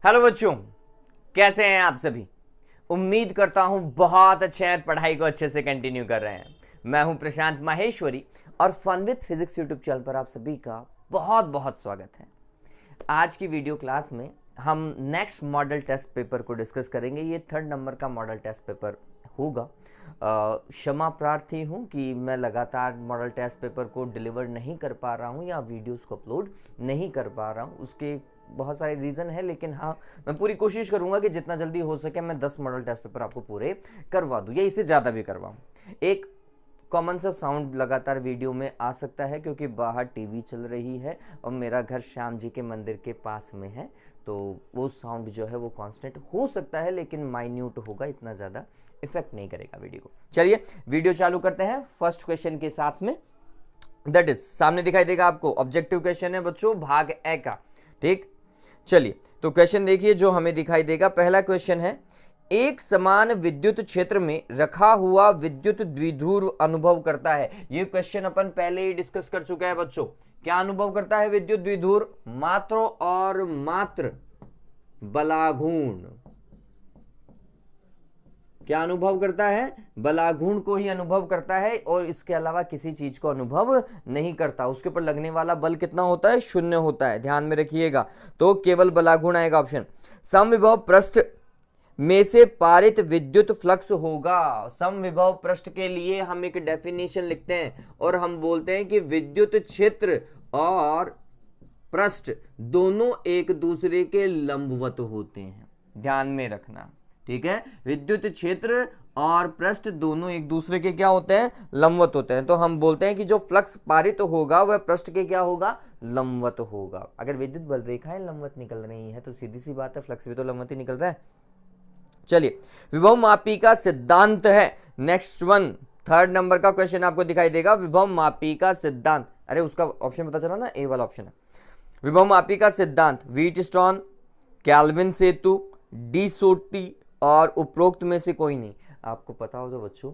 Hello बच्चों, कैसे हैं आप सभी। उम्मीद करता हूं बहुत अच्छे हैं, पढ़ाई को अच्छे से कंटिन्यू कर रहे हैं। मैं हूं प्रशांत माहेश्वरी और fun with physics YouTube channel पर आप सभी का बहुत बहुत स्वागत है। आज की वीडियो क्लास में हम नेक्स्ट मॉडल टेस्ट पेपर को डिस्कस करेंगे। ये 3rd नंबर का मॉडल टेस्ट पेपर होगा। क्षमा प्रार्थी हूँ कि मैं लगातार मॉडल टेस्ट पेपर को डिलीवर नहीं कर पा रहा हूँ या वीडियोस को अपलोड नहीं कर पा रहा हूँ। उसके बहुत सारे रीज़न है, लेकिन हाँ, मैं पूरी कोशिश करूँगा कि जितना जल्दी हो सके मैं 10 मॉडल टेस्ट पेपर आपको पूरे करवा दूँ या इससे ज़्यादा भी करवाऊँ। एक कॉमन सा साउंड लगातार वीडियो में आ सकता है क्योंकि बाहर टीवी चल रही है और मेरा घर श्याम जी के मंदिर के पास में है, तो वो साउंड जो है वो कांस्टेंट हो सकता है, लेकिन माइन्यूट होगा, इतना ज़्यादा इफेक्ट नहीं करेगा वीडियो को। चलिए वीडियो चालू करते हैं फर्स्ट क्वेश्चन के साथ में। दैट इज सामने दिखाई देगा आपको, ऑब्जेक्टिव क्वेश्चन है बच्चों, भाग ए का। ठीक, चलिए तो क्वेश्चन देखिए जो हमें दिखाई देगा। पहला क्वेश्चन है, एक समान विद्युत क्षेत्र में रखा हुआ विद्युत द्विध्रुव अनुभव करता है। ये क्वेश्चन अपन पहले ही डिस्कस कर चुके हैं बच्चों। क्या अनुभव करता है विद्युत द्विध्रुव? मात्र और मात्र बलाघूर्ण। क्या अनुभव करता है? बलाघूर्ण को ही अनुभव करता है और इसके अलावा किसी चीज को अनुभव नहीं करता। उसके ऊपर लगने वाला बल कितना होता है? 0 होता है, ध्यान में रखिएगा। तो केवल बलाघूर्ण आएगा ऑप्शन। समविभव पृष्ठ में से पारित विद्युत फ्लक्स होगा। समविभव पृष्ठ के लिए हम एक डेफिनेशन लिखते हैं और हम बोलते हैं कि विद्युत क्षेत्र और पृष्ठ दोनों एक दूसरे के लंबवत होते हैं, ध्यान में रखना। ठीक है, विद्युत क्षेत्र और पृष्ठ दोनों एक दूसरे के क्या होते हैं? लंबवत होते हैं। तो हम बोलते हैं कि जो फ्लक्स पारित होगा वह पृष्ठ के क्या होगा? लंबवत होगा। अगर विद्युत बल रेखाएं लंबवत निकल रही है तो सीधी सी बात है फ्लक्स भी तो लंबवत ही निकल रहा है। चलिए, विभव मापी का सिद्धांत है नेक्स्ट वन। 3rd नंबर का क्वेश्चन आपको दिखाई देगा, विभव मापी का सिद्धांत। अरे उसका ऑप्शन पता चला ना, ए वाला ऑप्शन है। विभव मापी का सिद्धांत व्हीटस्टोन, कैल्विन सेतु, डी सोटी और उपरोक्त में से कोई नहीं। आपको पता हो तो बच्चों,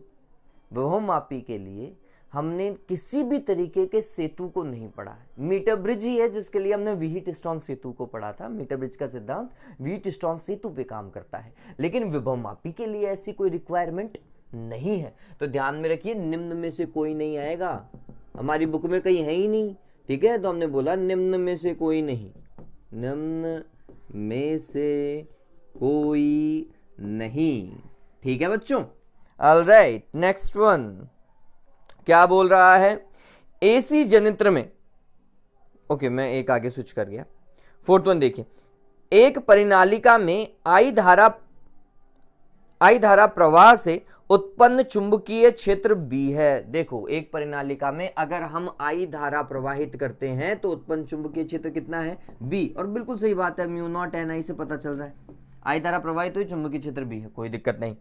विभव मापी के लिए हमने किसी भी तरीके के सेतु को नहीं पढ़ा है। मीटर ब्रिज ही है जिसके लिए हमने व्हीटस्टोन सेतु को पढ़ा था। मीटर ब्रिज का सिद्धांत व्हीटस्टोन सेतु पे काम करता है, लेकिन विभव मापी के लिए ऐसी कोई रिक्वायरमेंट नहीं है। तो ध्यान में रखिए, निम्न में से कोई नहीं आएगा। हमारी बुक में कहीं है ही नहीं। ठीक है, तो हमने बोला निम्न में से कोई नहीं, निम्न में से कोई नहीं। ठीक है बच्चों, ऑलराइट। नेक्स्ट वन क्या बोल रहा है? एसी जनित्र में, ओके मैं एक आगे स्विच कर गया। 4th वन देखिए, एक परिनालिका में आई धारा प्रवाह से उत्पन्न चुंबकीय क्षेत्र बी है। देखो, एक परिनालिका में अगर हम आई धारा प्रवाहित करते हैं तो उत्पन्न चुंबकीय क्षेत्र कितना है? बी। और बिल्कुल सही बात है, μ0 n I से पता चल रहा है। आई धारा प्रवाहित हुई, चुंबकीय क्षेत्र बी है, कोई दिक्कत नहीं।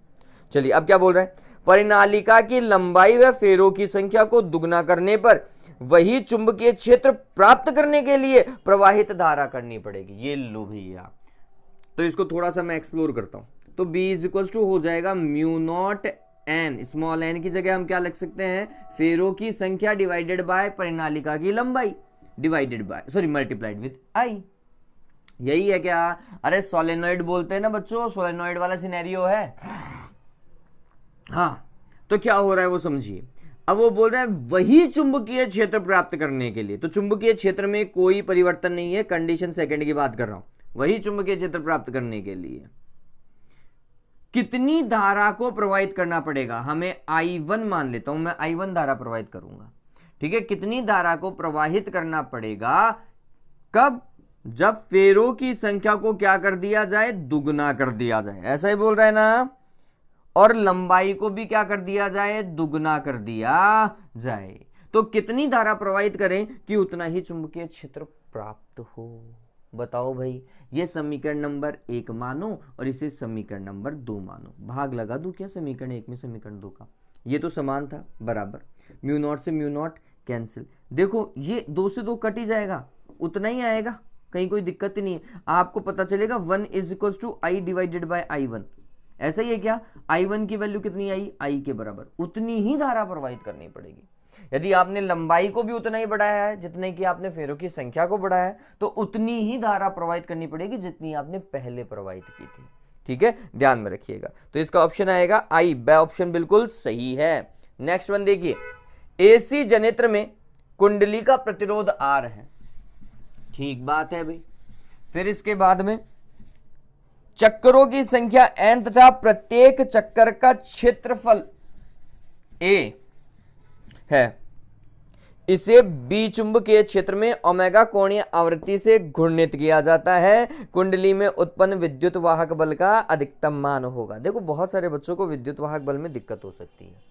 चलिए अब क्या बोल रहा है? परिनालिका की लंबाई व फेरों की संख्या को दुगना करने पर वही चुंबकीय क्षेत्र प्राप्त करने के लिए प्रवाहित धारा करनी पड़ेगी। ये लो भैया, तो इसको थोड़ा सा मैं एक्सप्लोर करता हूं। तो B = हो जाएगा μ0 n, स्मॉल n की जगह हम क्या लिख सकते हैं? फेरों की संख्या डिवाइडेड बाय परिनालिका की लंबाई divided by multiplied with I। यही है क्या? अरे सोलेनॉइड बोलते हैं ना बच्चों, सोलेनॉइड वाला सिनेरियो है। हाँ, तो क्या हो रहा है वो समझिए। अब वो बोल रहा है वही चुंबकीय क्षेत्र प्राप्त करने के लिए, तो चुंबकीय क्षेत्र में कोई परिवर्तन नहीं है, कंडीशन सेकंड की बात कर रहा हूं। वही चुंबकीय क्षेत्र प्राप्त करने के लिए कितनी धारा को प्रवाहित करना पड़ेगा? हमें I1 मान लेता हूं, मैं I1 धारा प्रवाहित करूंगा। ठीक है, कितनी धारा को प्रवाहित करना पड़ेगा? कब? जब फेरों की संख्या को क्या कर दिया जाए? दुगना कर दिया जाए। ऐसा ही बोल रहा है ना। और लंबाई को भी क्या कर दिया जाए? दुगना कर दिया जाए। तो कितनी धारा प्रवाहित करें कि उतना ही चुंबकीय क्षेत्र प्राप्त हो? बताओ भाई, ये समीकरण नंबर 1 मानो और इसे समीकरण नंबर 2 मानो। भाग लगा दूं क्या समीकरण 1 में समीकरण 2 का? ये तो समान था, बराबर। μ0 से μ0 कैंसिल। देखो ये 2 से 2 कट ही जाएगा, उतना ही आएगा, कहीं कोई दिक्कत नहीं है। आपको पता चलेगा 1 = I डिवाइडेड बाय I1। ऐसा ही है क्या? I1 की वैल्यू कितनी आई? I के बराबर। उतनी ही धारा प्रवाहित करनी पड़ेगी। यदि आपने लंबाई को भी उतना ही बढ़ाया है जितने की आपने फेरों की संख्या को बढ़ाया है, तो उतनी ही धारा प्रवाहित करनी पड़ेगी जितनी आपने पहले प्रवाहित की थी। ठीक है, ध्यान में रखिएगा। तो इसका ऑप्शन आएगा आई, बी ऑप्शन बिल्कुल सही है। नेक्स्ट वन देखिए, एसी जनरेटर में कुंडली का प्रतिरोध आर है, ठीक बात है भाई। फिर इसके बाद में चक्करों की संख्या n तथा प्रत्येक चक्कर का क्षेत्रफल a है। इसे बी चुंबकीय क्षेत्र में ओमेगा कोणीय आवृत्ति से घूर्णित किया जाता है। कुंडली में उत्पन्न विद्युत वाहक बल का अधिकतम मान होगा। देखो बहुत सारे बच्चों को विद्युत वाहक बल में दिक्कत हो सकती है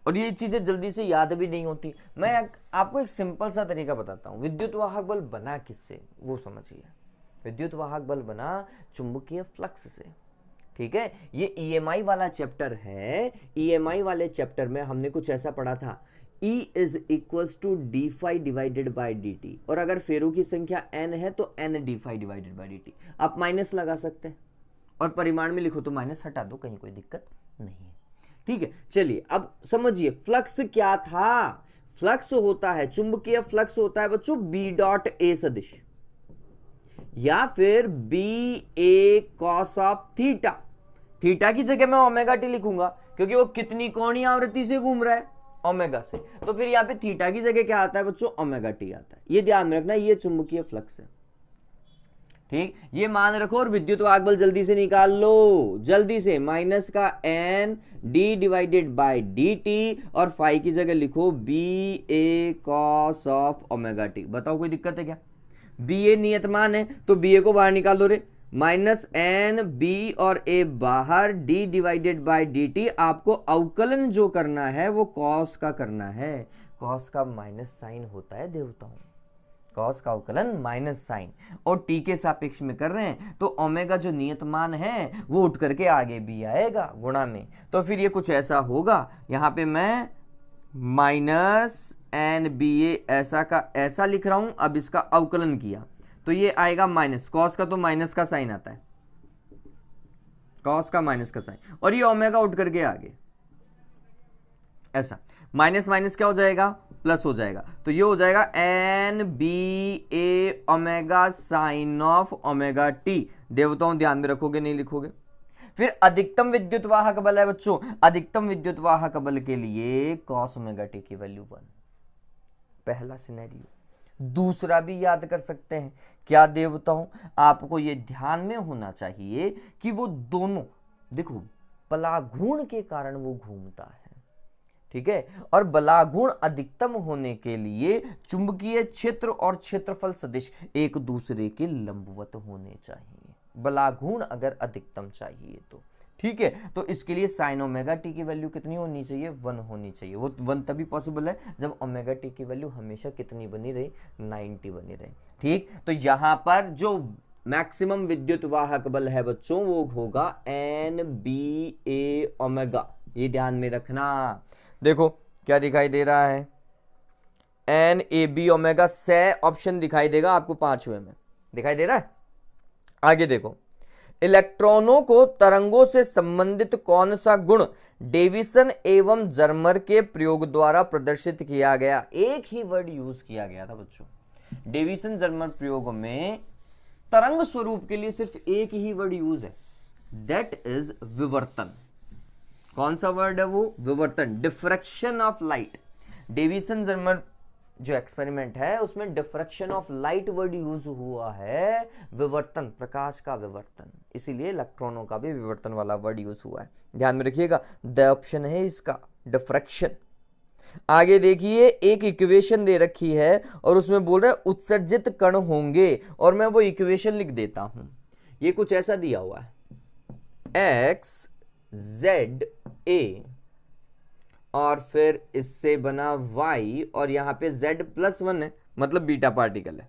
और ये चीजें जल्दी से याद भी नहीं होती। मैं आपको एक सिंपल सा तरीका बताता हूं। विद्युत वाहक बल बना किससे, वो समझिए। विद्युत वाहक बल बना चुंबकीय फ्लक्स से। ठीक है, ये EMI वाला चैप्टर है। EMI वाले चैप्टर में हमने कुछ ऐसा पढ़ा था, E is equals to d phi divided by d t, और अगर फेरों की संख्या n है तो n d phi divided by d t. आप माइनस लगा सकते हैं और परिमाण में लिखो तो माइनस हटा दो, कहीं कोई दिक्कत नहीं है। ठीक है, चलिए अब समझिए फ्लक्स क्या था। फ्लक्स होता है, चुंबकीय फ्लक्स होता है बच्चों बी डॉट ए सदिश, या फिर B A cos of theta. Theta की जगह मैं ओमेगा टी लिखूंगा क्योंकि वो कितनी कोणीय आवृत्ति से घूम रहा है, ओमेगा से। तो फिर यहाँ पे थीटा की जगह क्या आता है बच्चों, ओमेगा टी आता है। ये ध्यान में रखना, ये चुंबकीय फ्लक्स है। ठीक, ये मान रखो और विद्युत वाहक बल जल्दी से निकाल लो, जल्दी से। माइनस का n d divided by d t और फाई की जगह लिखो B A cos of omega t. बताओ कोई दिक्कत है क्या? बी ए नियतमान है तो बी ए को बाहर निकाल दो रे। माइनस एन बी और ए बाहर, D divided by d T. आपको अवकलन जो करना है वो कॉस का करना है। कॉस का माइनस साइन होता है देवताओं, कॉस का अवकलन माइनस साइन, और टी के सापेक्ष में कर रहे हैं तो ओमेगा जो नियतमान है वो उठ करके आगे भी आएगा गुणा में। तो फिर ये कुछ ऐसा होगा, यहाँ पे मैं माइनस एन बी ए ऐसा का ऐसा लिख रहा हूं। अब इसका अवकलन किया तो ये आएगा माइनस, कॉस का तो माइनस का साइन आता है, कॉस का माइनस का साइन, और ये ओमेगा उठ करके आगे ऐसा। माइनस माइनस क्या हो जाएगा, प्लस हो जाएगा। तो ये हो जाएगा N B A omega sine of omega t. देवताओं ध्यान में रखोगे, नहीं लिखोगे? फिर अधिकतम विद्युत वाहक बल है बच्चों, अधिकतम विद्युत वाहक बल के लिए कॉस ओमेगा टी की वैल्यू 1, पहला सिनेरियो। दूसरा भी याद कर सकते हैं क्या देवताओं, आपको ये ध्यान में होना चाहिए कि वो दोनों देखो बलाघूर्ण के कारण वो घूमता है। ठीक है, और बलाघूर्ण अधिकतम होने के लिए चुंबकीय क्षेत्र और क्षेत्रफल सदिश एक दूसरे के लंबवत होने चाहिए, बलाघूर्ण अगर अधिकतम चाहिए तो। ठीक है, तो इसके लिए साइन ओमेगा टी की वैल्यू कितनी होनी चाहिए, 1 होनी चाहिए। वो 1 तभी पॉसिबल है जब ओमेगा टी की वैल्यू हमेशा कितनी बनी रहे, 90 बनी रहे। ठीक, तो यहां पर जो मैक्सिमम विद्युत वाहक बल है बच्चों वो होगा एन बी ए ओमेगा। ये ध्यान में रखना। देखो क्या दिखाई दे रहा है, एन ए बी ओमेगा, से ऑप्शन दिखाई देगा आपको 5वें में दिखाई दे रहा है। आगे देखो, इलेक्ट्रॉनों को तरंगों से संबंधित कौन सा गुण डेविसन एवं जर्मर के प्रयोग द्वारा प्रदर्शित किया गया? एक ही वर्ड यूज किया गया था बच्चों डेविसन जर्मर प्रयोग में। तरंग स्वरूप के लिए सिर्फ एक ही वर्ड यूज है, दैट इज विवर्तन। कौन सा वर्ड है वो? विवर्तन, diffraction of light. Davisson Germer जो एक्सपेरिमेंट है उसमें diffraction of light word use हुआ है, विवर्तन, प्रकाश का विवर्तन, इसीलिए इलेक्ट्रॉनों का भी विवर्तन वाला वर्ड यूज हुआ है। ध्यान में रखिएगा, द ऑप्शन है इसका डिफ्रैक्शन। आगे देखिए, एक इक्वेशन दे रखी है और उसमें बोल रहा है उत्सर्जित कण होंगे, और मैं वो इक्वेशन लिख देता हूं। ये कुछ ऐसा दिया हुआ है, एक्स जेड ए और फिर इससे बना y, और यहां पे z+1 है, मतलब बीटा पार्टिकल है,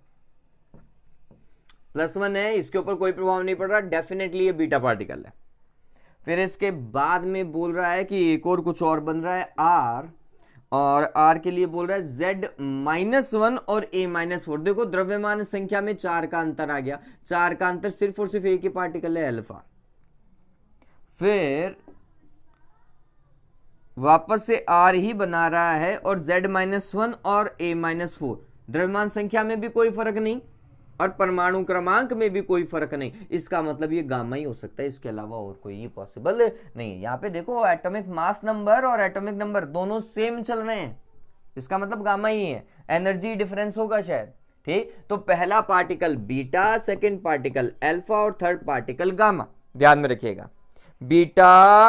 +1 है, इसके ऊपर कोई प्रभाव नहीं पड़ रहा, डेफिनेटली ये बीटा पार्टिकल है। फिर इसके बाद में बोल रहा है कि एक और कुछ और बन रहा है r, और r के लिए बोल रहा है z-1 और a-4। देखो द्रव्यमान संख्या में 4 का अंतर आ गया, 4 का अंतर सिर्फ और सिर्फ एक ही पार्टिकल है अल्फा। फिर वापस से आर ही बना रहा है और Z-1 और A-4, द्रव्यमान संख्या में भी कोई फर्क नहीं और परमाणु क्रमांक में भी कोई फर्क नहीं, इसका मतलब ये गामा ही हो सकता है, इसके अलावा और कोई ये पॉसिबल नहीं है। यहाँ पे देखो एटॉमिक मास नंबर और एटॉमिक नंबर दोनों सेम चल रहे हैं, इसका मतलब गामा ही है, एनर्जी डिफरेंस होगा शायद। ठीक, तो पहला particle beta, second particle alpha और थर्ड पार्टिकल गामा, ध्यान में रखिएगा। बीटा,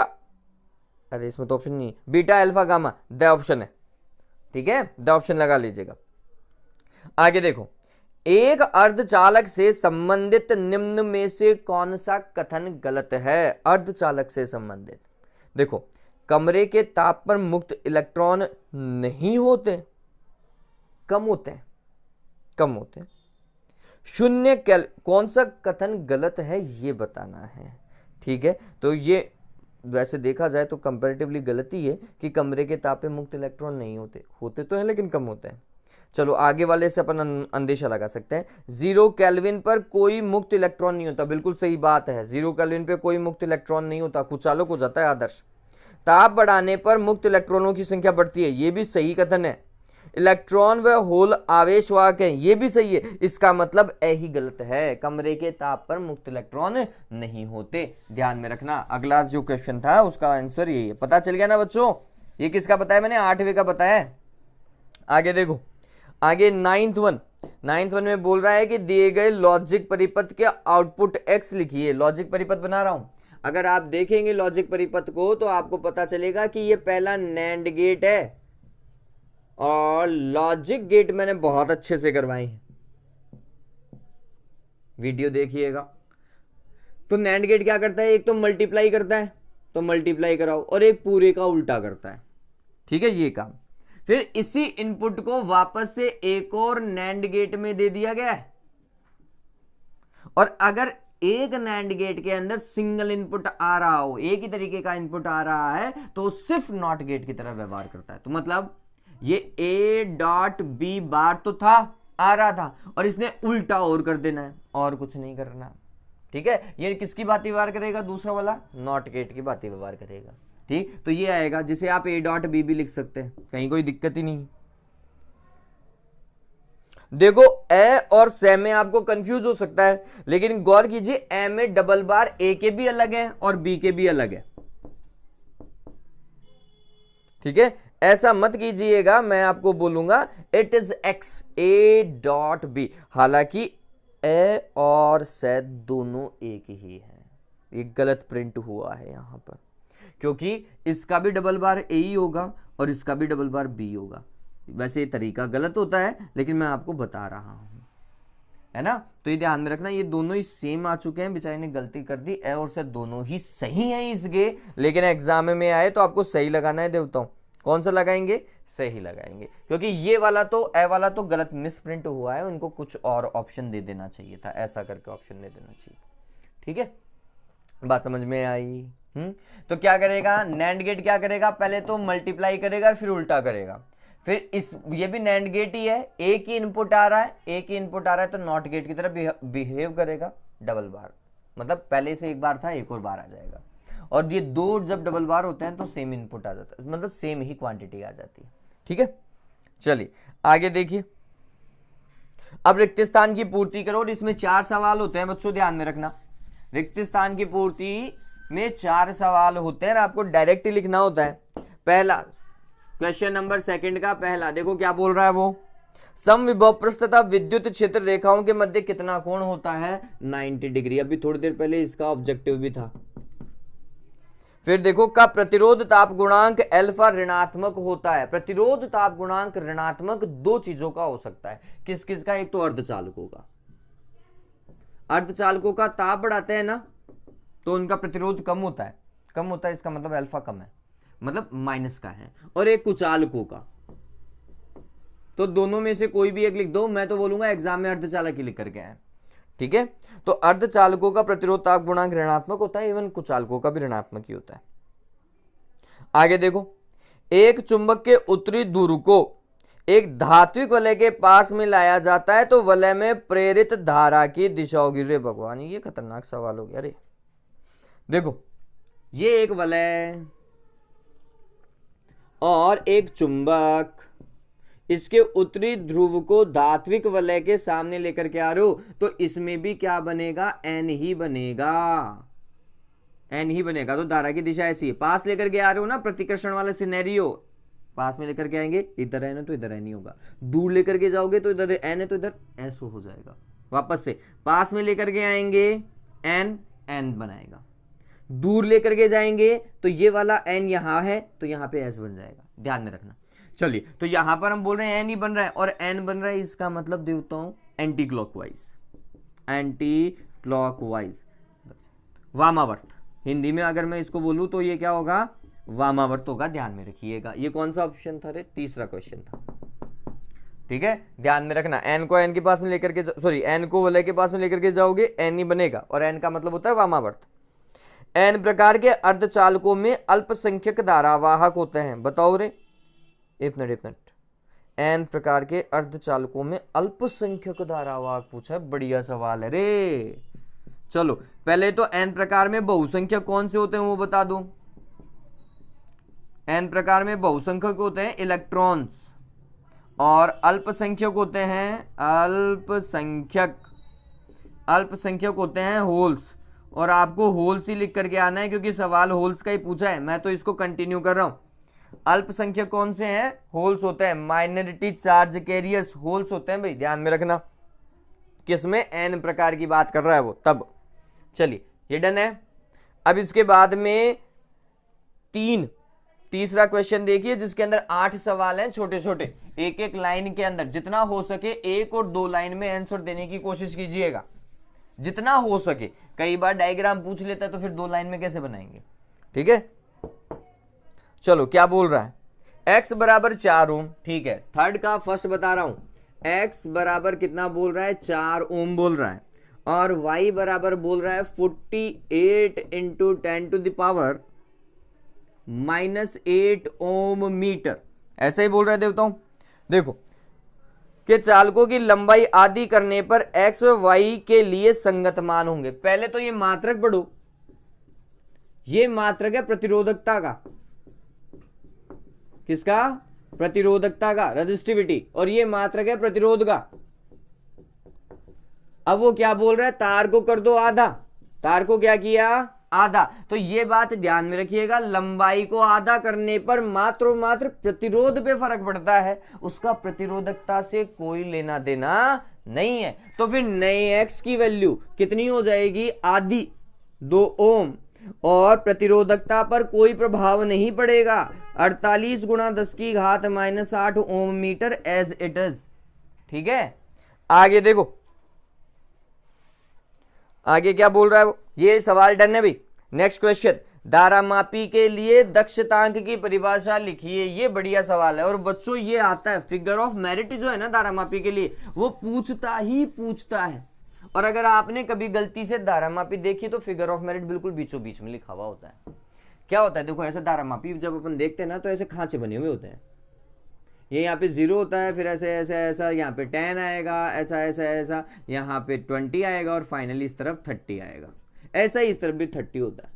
अरे इसमें तो ऑप्शन नहीं है, beta alpha gamma the option है, ठीक है, द ऑप्शन लगा लीजिएगा। आगे देखो, एक अर्धचालक से संबंधित निम्न में से कौन सा कथन गलत है? अर्धचालक से संबंधित, देखो कमरे के ताप पर मुक्त इलेक्ट्रॉन नहीं होते, कम होते हैं, कम होते हैं। शून्य कौन सा कथन गलत है ये बताना है, ठीक है। तो ये वैसे देखा जाए तो कंपैरेटिवली गलती है कि कमरे के ताप पे मुक्त इलेक्ट्रॉन नहीं होते, होते तो हैं लेकिन कम होते हैं। चलो आगे वाले से अपन अंदेशा लगा सकते हैं, 0 केल्विन पर कोई मुक्त इलेक्ट्रॉन नहीं होता, बिल्कुल सही बात है, 0 केल्विन पे कोई मुक्त इलेक्ट्रॉन नहीं होता, कुचालक हो जाता है आदर्श। ताप बढ़ाने पर मुक्त इलेक्ट्रॉनों की संख्या बढ़ती है, ये भी सही कथन है। इलेक्ट्रॉन व होल आवेशवाहक है, ये भी सही है, इसका मतलब ए ही गलत है, कमरे के ताप पर मुक्त इलेक्ट्रॉन नहीं होते, ध्यान में रखना। अगला जो क्वेश्चन था उसका आंसर यही है, पता चल गया ना बच्चों, ये किसका बताया मैंने, 8वें का बताया। आगे देखो, आगे नाइन्थ वन में बोल रहा है कि दिए गए लॉजिक परिपथ के आउटपुट x लिखिए, लॉजिक परिपथ बना रहा हूं। अगर आप देखेंगे लॉजिक परिपथ को तो आपको पता चलेगा कि ये पहला नैंड गेट है और लॉजिक गेट मैंने बहुत अच्छे से करवाए हैं, वीडियो देखिएगा। तो नैंड गेट क्या करता है, एक तो मल्टीप्लाई करता है, तो मल्टीप्लाई कराओ, और एक पूरे का उल्टा करता है, ठीक है, ये काम। फिर इसी इनपुट को वापस से एक और नैंड गेट में दे दिया गया है, और अगर एक नैंड गेट के अंदर सिंगल इनपुट आ रहा हो, एक ही तरीके का इनपुट आ रहा है, तो सिर्फ नॉट गेट की तरह व्यवहार करता है। तो मतलब ये A डॉट B बार तो था, आ रहा था, और इसने उल्टा और कर देना है, और कुछ नहीं करना, ठीक है। ये किसकी बात व्यवहार करेगा, दूसरा वाला नॉट गेट की बात व्यवहार करेगा, ठीक। तो ये आएगा, जिसे आप A डॉट B भी लिख सकते हैं, कहीं कोई दिक्कत ही नहीं। देखो ए और से में आपको कंफ्यूज हो सकता है, लेकिन गौर कीजिए ए में डबल बार ए के भी अलग है और बी के भी अलग है, ठीक है। ऐसा मत कीजिएगा, मैं आपको बोलूंगा it is X A dot B, हालांकि ए और से दोनों एक ही है, ये गलत प्रिंट हुआ है यहां पर, क्योंकि इसका भी डबल बार ए ही होगा और इसका भी डबल बार बी होगा। वैसे ये तरीका गलत होता है, लेकिन मैं आपको बता रहा हूं, है ना। तो ये ध्यान में रखना, ये दोनों ही सेम आ चुके हैं, बेचारे ने गलती कर दी, ए और से दोनों ही सही हैं इसके, लेकिन एग्जाम में आए तो आपको सही लगाना है देवताओं। कौन सा लगाएंगे, सही लगाएंगे, क्योंकि ये वाला तो ए वाला तो गलत मिसप्रिंट हुआ है, उनको कुछ और ऑप्शन दे देना चाहिए था, ऐसा करके ऑप्शन दे देना चाहिए, ठीक है। बात समझ में आई? तो क्या करेगा नैंड गेट, क्या करेगा, पहले तो मल्टीप्लाई करेगा फिर उल्टा करेगा, फिर इस ये भी नैंड गेट ही है, एक ही इनपुट आ रहा है, एक ही इनपुट आ रहा है, तो नॉट गेट की तरह बिहेव करेगा, डबल बार, मतलब पहले से एक बार था, एक और बार आ जाएगा, और ये दो जब डबल बार होते हैं तो सेम इनपुट आ जाता है, मतलब सेम ही क्वांटिटी आ जाती है, ठीक है। चलिए आगे देखिए, अब रिक्त स्थान की पूर्ति करो, और इसमें 4 सवाल होते हैं बच्चों, ध्यान में रखना। रिक्त स्थान की पूर्ति में 4 सवाल होते हैं, आपको डायरेक्ट लिखना होता है। पहला क्वेश्चन नंबर सेकंड का पहला, देखो क्या बोल रहा है वो, समविभव पृष्ठ तथा विद्युत क्षेत्र रेखाओं के मध्य कितना कोण होता है, 90 डिग्री। अभी थोड़ी देर पहले इसका ऑब्जेक्टिव भी था। फिर देखो का प्रतिरोध ताप गुणांक अल्फा ऋणात्मक होता है। प्रतिरोध ताप गुणांक ऋणात्मक 2 चीजों का हो सकता है, किस किस का, एक तो अर्धचालकों का, अर्धचालकों का ताप बढ़ाते हैं ना तो उनका प्रतिरोध कम होता है, कम होता है, इसका मतलब अल्फा कम है, मतलब माइनस का है, और एक कुचालकों का, तो दोनों में से कोई भी एक लिख दो, मैं तो बोलूंगा एग्जाम में अर्धचालक ही लिख करके आए, ठीक है। तो अर्धचालकों का प्रतिरोध ताप गुणांक ऋणात्मक होता है, एवं कुचालकों का भी ऋणात्मक ही होता है। आगे देखो, एक चुंबक के उत्तरी ध्रुव को एक धात्विक वलय के पास में लाया जाता है तो वलय में प्रेरित धारा की दिशा होगी। रे भगवान, ये खतरनाक सवाल हो गया। अरे देखो, ये एक वलय, और एक चुंबक इसके उत्तरी ध्रुव को धात्विक वलय के सामने लेकर के आ रहे हो, तो इसमें भी क्या बनेगा, एन ही बनेगा, एन ही बनेगा। तो धारा की दिशा ऐसी है, पास लेकर के आ रहे हो ना, प्रतिकर्षण वाला सिनेरियो, पास में लेकर के आएंगे, इधर एन है तो इधर एन ही होगा, दूर लेकर के जाओगे तो इधर एन है तो इधर एस हो जाएगा। वापस से पास में लेकर के आएंगे एन, एन बनाएगा, दूर लेकर के जाएंगे तो ये वाला एन यहां है तो यहां पे एस बन जाएगा, ध्यान में रखना। चलिए, तो यहां पर हम बोल रहे हैं एन ही बन रहा है और एन बन रहा है, इसका मतलब देता हूं एंटी क्लॉकवाइज, एंटी क्लॉकवाइज, वामावर्त। हिंदी में अगर मैं इसको बोलूं तो ये क्या होगा, वामावर्त होगा, ध्यान में रखिएगा। ये कौन सा ऑप्शन था रे, तीसरा क्वेश्चन था, ठीक है, ध्यान में रखना। एन को एन के पास में लेकर के, सॉरी एन को वलय के पास में लेकर के जाओगे, एन ही बनेगा, और एन का मतलब होता है वामावर्त। एन प्रकार के अर्धचालकों में अल्पसंख्यक धारावाहक होते हैं, बताओ रे, एक मिनट, एन प्रकार के अर्धचालकों में अल्पसंख्यक धारावाहक पूछा है, बढ़िया सवाल है रे। चलो पहले तो एन प्रकार में बहुसंख्यक कौन से होते हैं वो बता दो। एन प्रकार में बहुसंख्यक होते हैं इलेक्ट्रॉन्स, और अल्पसंख्यक होते हैं, अल्पसंख्यक होते हैं होल्स। और आपको होल्स ही लिख करके आना है क्योंकि सवाल होल्स का ही पूछा है, मैं तो इसको कंटिन्यू कर रहा हूं। अल्पसंख्यक कौन से हैं, होल्स होते हैं, माइनॉरिटी चार्ज कैरियर्स होल्स होते हैं भाई, ध्यान में रखना। किसमें, एन प्रकार की बात कर रहा है वो, तब। चलिए ये डन है। अब इसके बाद में तीसरा क्वेश्चन देखिए जिसके अंदर 8 सवाल हैं छोटे छोटे, एक एक लाइन के अंदर जितना हो सके 1 और 2 लाइन में आंसर देने की कोशिश कीजिएगा, जितना हो सके। कई बार डायग्राम पूछ लेता है तो फिर 2 लाइन में कैसे बनाएंगे, ठीक है। चलो क्या बोल रहा है, x बराबर 4 ओम, ठीक है, थर्ड का फर्स्ट बता रहा हूं, x बराबर कितना बोल रहा है, 4 ओम बोल रहा है, और y बराबर बोल रहा है 48 into 10 to the power -8 ohm metre, ऐसे ही बोल रहे हैं देवताओं। देखो कि चालकों की लंबाई आदि करने पर x व y के लिए संगत मान होंगे। पहले तो ये मात्रक पढ़ो, ये मात्रक है प्रतिरोधकता का, किसका, प्रतिरोधकता का, रेजिस्टिविटी, और ये मात्रक है प्रतिरोध का। अब वो क्या बोल रहा है, तार को कर दो आधा, तार को क्या किया, आधा। तो ये बात ध्यान में रखिएगा, लंबाई को आधा करने पर मात्र प्रतिरोध पे फर्क पड़ता है, उसका प्रतिरोधकता से कोई लेना देना नहीं है। तो फिर नए x की वैल्यू कितनी हो जाएगी, आधी, 2 ओम, और प्रतिरोधकता पर कोई प्रभाव नहीं पड़ेगा, 48 गुणा 10 की घात -8 ohm metre as it is, ठीक है। आगे देखो, आगे क्या बोल रहा है वो, ये सवाल डन है भाई। नेक्स्ट क्वेश्चन, धारामापी के लिए दक्षतांक की परिभाषा लिखिए। ये बढ़िया सवाल है और बच्चों ये आता है, फिगर ऑफ मेरिट जो है ना धारामापी के लिए, वो पूछता है। और अगर आपने कभी गलती से धारामापी देखी तो फिगर ऑफ मेरिट बिल्कुल बीचों बीच में लिखा हुआ होता है। क्या होता है, देखो ऐसे धारामापी जब अपन देखते हैं ना तो ऐसे खांचे बने हुए होते हैं, ये यहाँ पे 0 होता है, फिर ऐसे ऐसे ऐसा यहाँ पे 10 आएगा, ऐसा ऐसा ऐसा यहाँ पे 20 आएगा, और फाइनली इस तरफ 30 आएगा, ऐसा ही इस तरफ भी 30 होता है।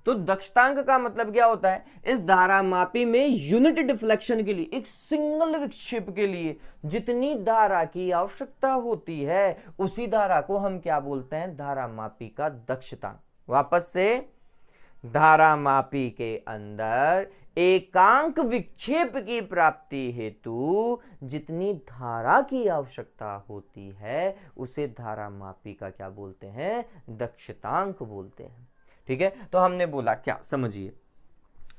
तो दक्षतांक का मतलब क्या होता है, इस धारामापी में यूनिट डिफ्लेक्शन के लिए, एक सिंगल विक्षेप के लिए जितनी धारा की आवश्यकता होती है उसी धारा को हम क्या बोलते हैं, धारामापी का दक्षतांक। वापस से, धारामापी के अंदर एकांक विक्षेप की प्राप्ति हेतु जितनी धारा की आवश्यकता होती है उसे धारामापी का क्या बोलते हैं, दक्षतांक बोलते हैं, ठीक है। तो हमने बोला क्या, समझिए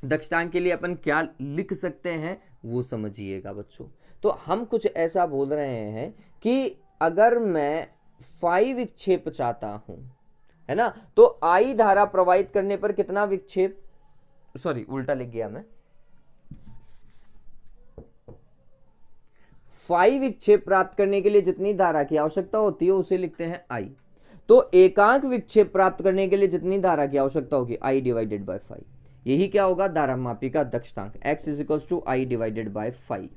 दक्षतांक के लिए अपन क्या लिख सकते हैं वो समझिएगा बच्चों। तो हम कुछ ऐसा बोल रहे हैं कि अगर मैं फाई विक्षेप चाहता हूं, है ना, तो आई धारा प्रवाहित करने पर कितना विक्षेप, सॉरी उल्टा लिख गया मैं, फाई विक्षेप प्राप्त करने के लिए जितनी धारा की आवश्यकता होती है उसे लिखते हैं आई। तो एकांक विक्षेप प्राप्त करने के लिए जितनी धारा की आवश्यकता होगी आई डिवाइडेड बाय 5, यही क्या होगा धारामापी का दक्षतांक, x = I डिवाइडेड बाय 5।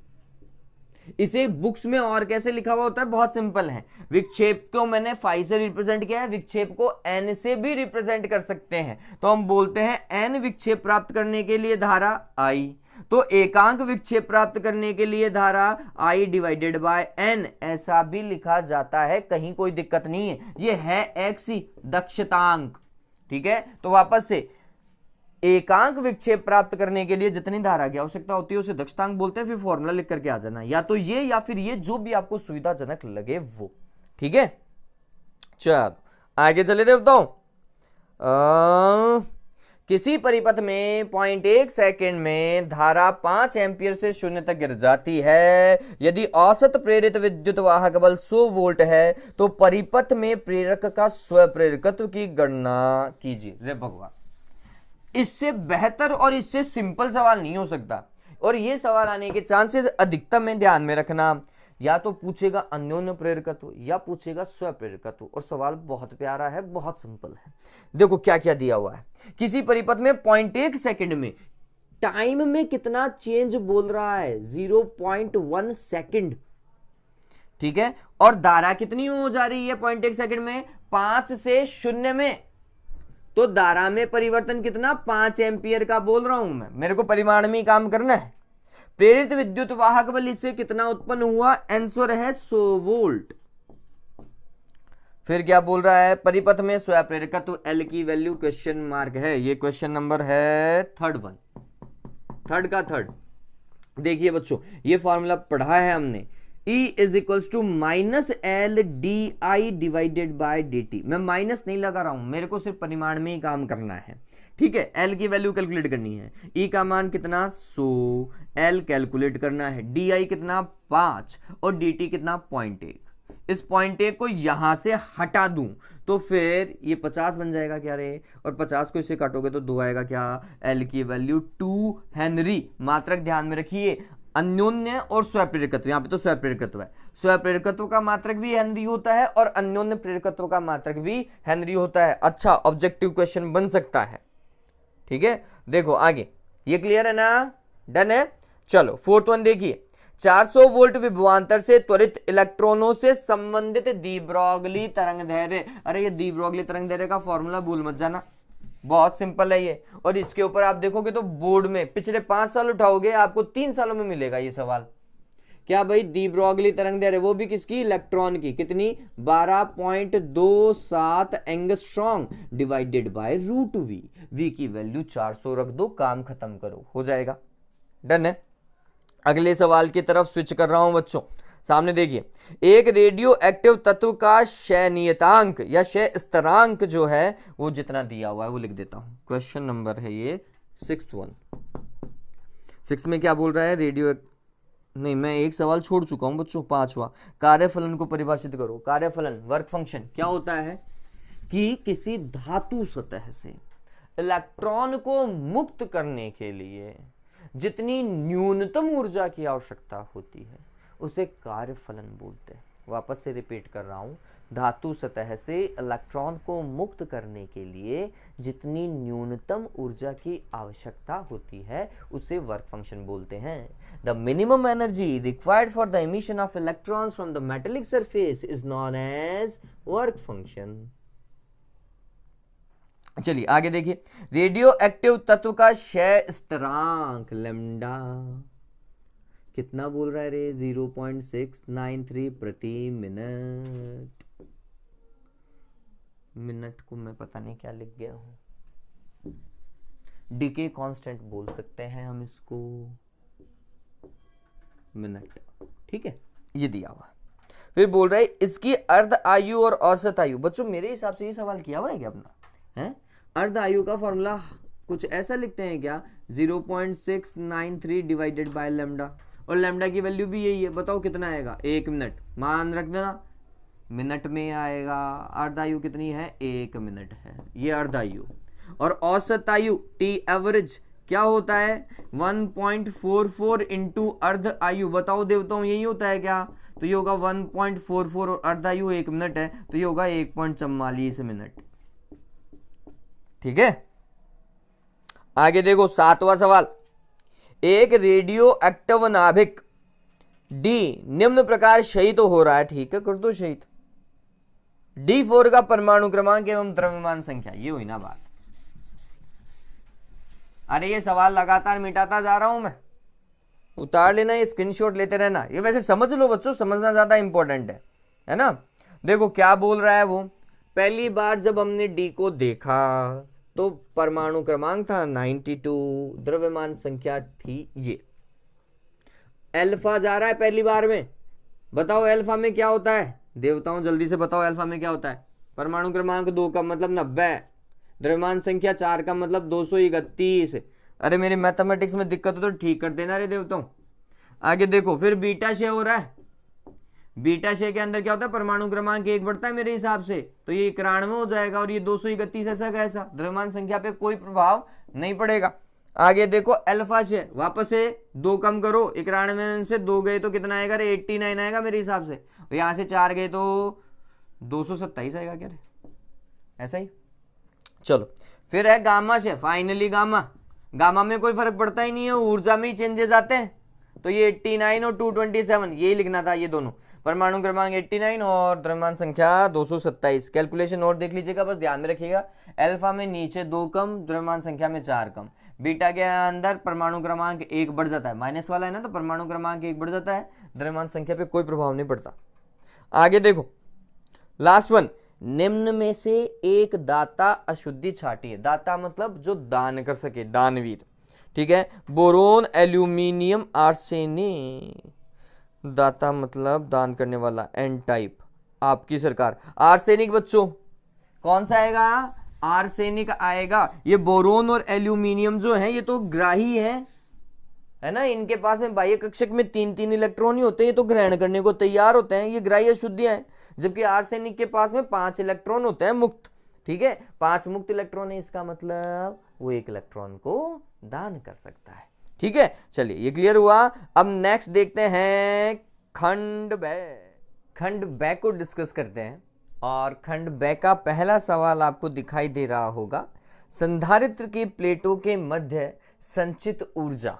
इसे बुक्स में और कैसे लिखा हुआ होता है, बहुत सिंपल है, विक्षेप को मैंने 5 से रिप्रेजेंट किया है, विक्षेप को n से भी रिप्रेजेंट कर सकते हैं। तो हम बोलते हैं n विक्षेप प्राप्त करने के लिए धारा I, तो एकांक विक्षेप प्राप्त करने के लिए धारा I डिवाइडेड बाय n ऐसा भी लिखा जाता है, कहीं कोई दिक्कत नहीं है, ये है x ही दक्षतांक। ठीक है, तो वापस से एकांक विक्षेप प्राप्त करने के लिए जितनी धारा की आवश्यकता होती है उसे दक्षतांक बोलते हैं। फिर फॉर्मूला लिख करके आ जाना, या तो ये या फिर ये, जो भी आपको सुविधाजनक लगे वो। ठीक है, चल आगे चले देवताओं। किसी परिपथ में 0.1 सेकेंड में धारा 5 एम्पियर से 0 तक गिर जाती है। यदि औसत प्रेरित विद्युत वाहक बल 100 वोल्ट है तो परिपथ में प्रेरक का स्वप्रेरकत्व की गणना कीजिए। रे भगवान, इससे बेहतर और इससे सिंपल सवाल नहीं हो सकता, और ये सवाल आने के चांसेस अधिकतम है, ध्यान में रखना। या तो पूछेगा अन्योन्य प्रेरकत्व या पूछेगा स्वप्रेरकत्व, और सवाल बहुत प्यारा है, बहुत सिंपल है। देखो क्या क्या दिया हुआ है। किसी परिपथ में 0.1 सेकंड में टाइम में कितना चेंज बोल रहा है, 0.1 सेकंड। ठीक है, और धारा कितनी हो जा रही है 0.1 सेकंड में, 5 से 0 में, तो धारा में परिवर्तन कितना, 5 एम्पियर का बोल रहा हूं मैं, मेरे को परिमाण में ही काम करना है। प्रेरित विद्युत वाहक बल इससे कितना उत्पन्न हुआ, आंसर है 100 वोल्ट। फिर क्या बोल रहा है, परिपथ में स्वप्रेरकत्व एल की वैल्यू क्वेश्चन मार्क है, ये क्वेश्चन नंबर है थर्ड का थर्ड। देखिए बच्चों, ये फॉर्मूला पढ़ा है हमने, E is equals to minus L d I divided by d t. मैं माइनस नहीं लगा रहा हूं, मेरे को सिर्फ परिमाण में ही काम करना है। ठीक है, L की वैल्यू कैलकुलेट करनी है, E का मान कितना 100, L कैलकुलेट करना है, DI कितना 5 और DT कितना 0.1। इस 0.1 को यहां से हटा दूं तो फिर ये 50 बन जाएगा क्या रे, और 50 को इससे काटोगे तो 2 आएगा क्या, L की वैल्यू 2 हेनरी। मात्रक ध्यान में रखिए, अन्योन्य और स्वप्रेरकत्व, यहां पे तो स्वप्रेरकत्व है, स्वप्रेरकत्व का मात्रक भी हेनरी होता है और अन्योन्य प्रेरकत्व का मात्रक भी हेनरी होता है। अच्छा, ऑब्जेक्टिव क्वेश्चन बन सकता है। ठीक है, देखो आगे, ये क्लियर है ना, डन है। चलो 4th वन देखिए, 400 वोल्ट विभवांतर से त्वरित इलेक्ट्रॉनों से संबंधित डी ब्रॉगली तरंग दैर्घ्य। अरे ये डी ब्रॉगली तरंग दैर्घ्य का फॉर्मूला भूल मत जाना, बहुत सिंपल है ये, और इसके ऊपर आप देखोगे तो बोर्ड में पिछले 5 साल उठाओगे आपको 3 सालों में मिलेगा ये सवाल। क्या भाई, डी ब्रॉगली तरंग दैर्घ्य, वो भी किसकी, इलेक्ट्रॉन की, कितनी 12.27 angstrom divided by root V. V की वैल्यू 400 रख दो, काम खत्म करो, हो जाएगा। डन है। अगले सवाल की तरफ स्विच कर रहा हूं बच्चों, सामने देखिए, एक रेडियो एक्टिव तत्व का क्षय नियतांक या क्षय स्थिरांक जो है वो जितना दिया हुआ है वो लिख देता हूं। क्वेश्चन नंबर है ये 6th वन। 6 में क्या बोल रहा है, रेडियो नहीं, मैं एक सवाल छोड़ चुका हूं बच्चों, 5वां। कार्यफलन को परिभाषित करो। कार्यफलन वर्क फंक्शन क्या होता है कि किसी धातु सतह से इलेक्ट्रॉन को मुक्त करने के लिए जितनी न्यूनतम ऊर्जा की आवश्यकता होती है उसे कार्यफलन बोलते हैं। वापस से रिपीट कर रहा हूं, धातु सतह से इलेक्ट्रॉन को मुक्त करने के लिए जितनी न्यूनतम ऊर्जा की आवश्यकता होती है उसे वर्क फंक्शन बोलते हैं। The minimum energy required for the emission of electrons from the metallic surface is known as work function. चलिए आगे देखिए, रेडियो एक्टिव तत्व का क्षय स्थिरांक लैम्डा कितना बोल रहा है रे, 0.693 प्रति मिनट। मिनट को मैं पता नहीं क्या लिख गया हूं, डीके कांस्टेंट बोल सकते हैं हम इसको, मिनट। ठीक है, ये दिया हुआ। फिर बोल रहा है इसकी अर्ध आयु और औसत आयु। बच्चों मेरे हिसाब से ये सवाल किया हुआ है क्या अपना, है? अर्ध आयु का फॉर्मूला कुछ ऐसा लिखते हैं क्या, 0.693 डिवाइडेड बाय लैम्डा, और लैम्डा की वैल्यू भी यही है। बताओ कितना आएगा, 1 मिनट, मान रख देना मिनट में आएगा। अर्ध आयु कितनी है, 1 मिनट है, ये अर्ध आयु। और औसत आयु टी एवरेज क्या होता है, 1.44 इंटू अर्ध आयु। बताओ देवताओं यही होता है क्या, तो ये होगा 1.44 और अर्ध आयु 1 मिनट है तो ये होगा 1.44 मिनट। ठीक है, आगे देखो 7वां सवाल, एक रेडियो एक्टिव नाभिक डी निम्न प्रकार शहीद हो रहा है। ठीक है, कर दो शहीद। D4 का परमाणु क्रमांक एवं द्रव्यमान संख्या, ये हुई ना बात। अरे ये सवाल लगातार मिटाता जा रहा हूं मैं, उतार लेना, ये स्क्रीनशॉट लेते रहना। ये वैसे समझ लो बच्चों, समझना ज्यादा इंपॉर्टेंट है ना। देखो क्या बोल रहा है वो, पहली बार जब हमने डी को देखा तो परमाणु क्रमांक था 92, द्रव्यमान संख्या थी ये। अल्फा जा रहा है पहली बार में, बताओ अल्फा में क्या होता है देवताओं, जल्दी से बताओ अल्फा में क्या होता है। परमाणु क्रमांक 2 का मतलब 90, द्रव्यमान संख्या 4 का मतलब 231। अरे मेरी मैथमेटिक्स में दिक्कत हो तो ठीक कर देना रे देवताओं। आगे देखो, फिर बीटा शे हो रहा है, बीटा शे के अंदर क्या होता है, परमाणु क्रमांक 1 बढ़ता है मेरे हिसाब से, तो ये 91 हो जाएगा, और ये 231 ऐसा कैसा, द्रव्यमान संख्या पे कोई प्रभाव नहीं पड़ेगा। आगे देखो अल्फा से, वापस से 2 कम करो, 91 से 2 गए तो कितना आएगा रे, 89 आएगा मेरे हिसाब से, यहां से 4 गए तो 227 आएगा क्या रे, ऐसा ही। चलो फिर है गामा से, फाइनली गामा, गामा में कोई फर्क पड़ता ही नहीं है, ऊर्जा में ही चेंजेस आते हैं, तो ये 89 और 227 यही लिखना था, ये दोनों परमाणु क्रमांक 89 और द्रव्यमान संख्या 227। कैलकुलेशन और देख लीजिएगा, बस ध्यान में रखिएगा, अल्फा में नीचे 2 कम, द्रव्यमान संख्या में 4 कम, बीटा के अंदर परमाणु क्रमांक 1 बढ़ जाता है, माइनस वाला है ना, तो परमाणु क्रमांक 1 बढ़ जाता है, द्रव्यमान संख्या पे कोई प्रभाव नहीं पड़ता। आगे देखो लास्ट वन, निम्न में से एक दाता अशुद्धि छाटिए। दाता मतलब जो दान कर सके, दानवीर, ठीक है। बोरोन, एल्यूमिनियम, आर्सेनिक, दाता मतलब दान करने वाला, एन टाइप, आपकी सरकार। आर्सेनिक बच्चों कौन सा आएगा, आर्सेनिक आएगा। ये बोरोन और एल्यूमिनियम जो है ये तो ग्राही है ना, इनके पास में बाह्य कक्षक में 3-3 इलेक्ट्रॉन ही होते हैं, ये तो ग्रहण करने को तैयार होते हैं, ये ग्राही अशुद्धियां हैं। जबकि आर्सेनिक के पास में 5 इलेक्ट्रॉन होते हैं मुक्त, ठीक है, 5 मुक्त इलेक्ट्रॉन है, इसका मतलब वो 1 इलेक्ट्रॉन को दान कर सकता है, ठीक है। चलिए ये क्लियर हुआ। अब नेक्स्ट देखते हैं खंड ब, खंड ब को डिस्कस करते हैं, और खंड ब का पहला सवाल आपको दिखाई दे रहा होगा, संधारित्र की प्लेटों के मध्य संचित ऊर्जा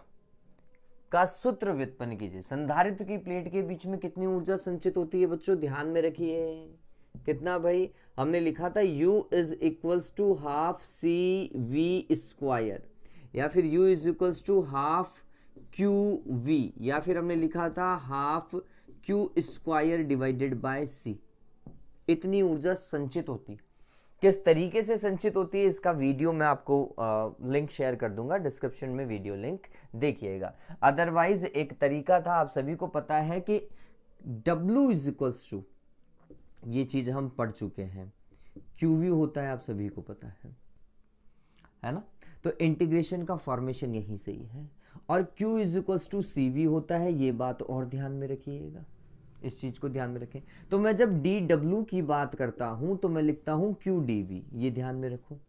का सूत्र व्युत्पन्न कीजिए। संधारित्र की प्लेट के बीच में कितनी ऊर्जा संचित होती है बच्चों, ध्यान में रखिए, कितना भाई, हमने लिखा था U is equals to half C V square, या फिर U is equals to half Q V, या फिर हमने लिखा था half Q square divided by C. इतनी ऊर्जा संचित होती, किस तरीके से संचित होती है इसका वीडियो मैं आपको लिंक शेयर कर दूंगा डिस्क्रिप्शन में, वीडियो लिंक देखिएगा। अदरवाइज एक तरीका था, आप सभी को पता है कि W इज इक्वल्स टू, ये चीज हम पढ़ चुके हैं, QV होता है, आप सभी को पता है ना, तो इंटीग्रेशन का फॉर्मेशन यहीं से ही है, और Q is equals to CV होता है, ये बात और ध्यान में रखिएगा, इस चीज को ध्यान में रखें। तो मैं जब DW की बात करता हूं तो मैं लिखता हूं QDV, ये ध्यान में रखो,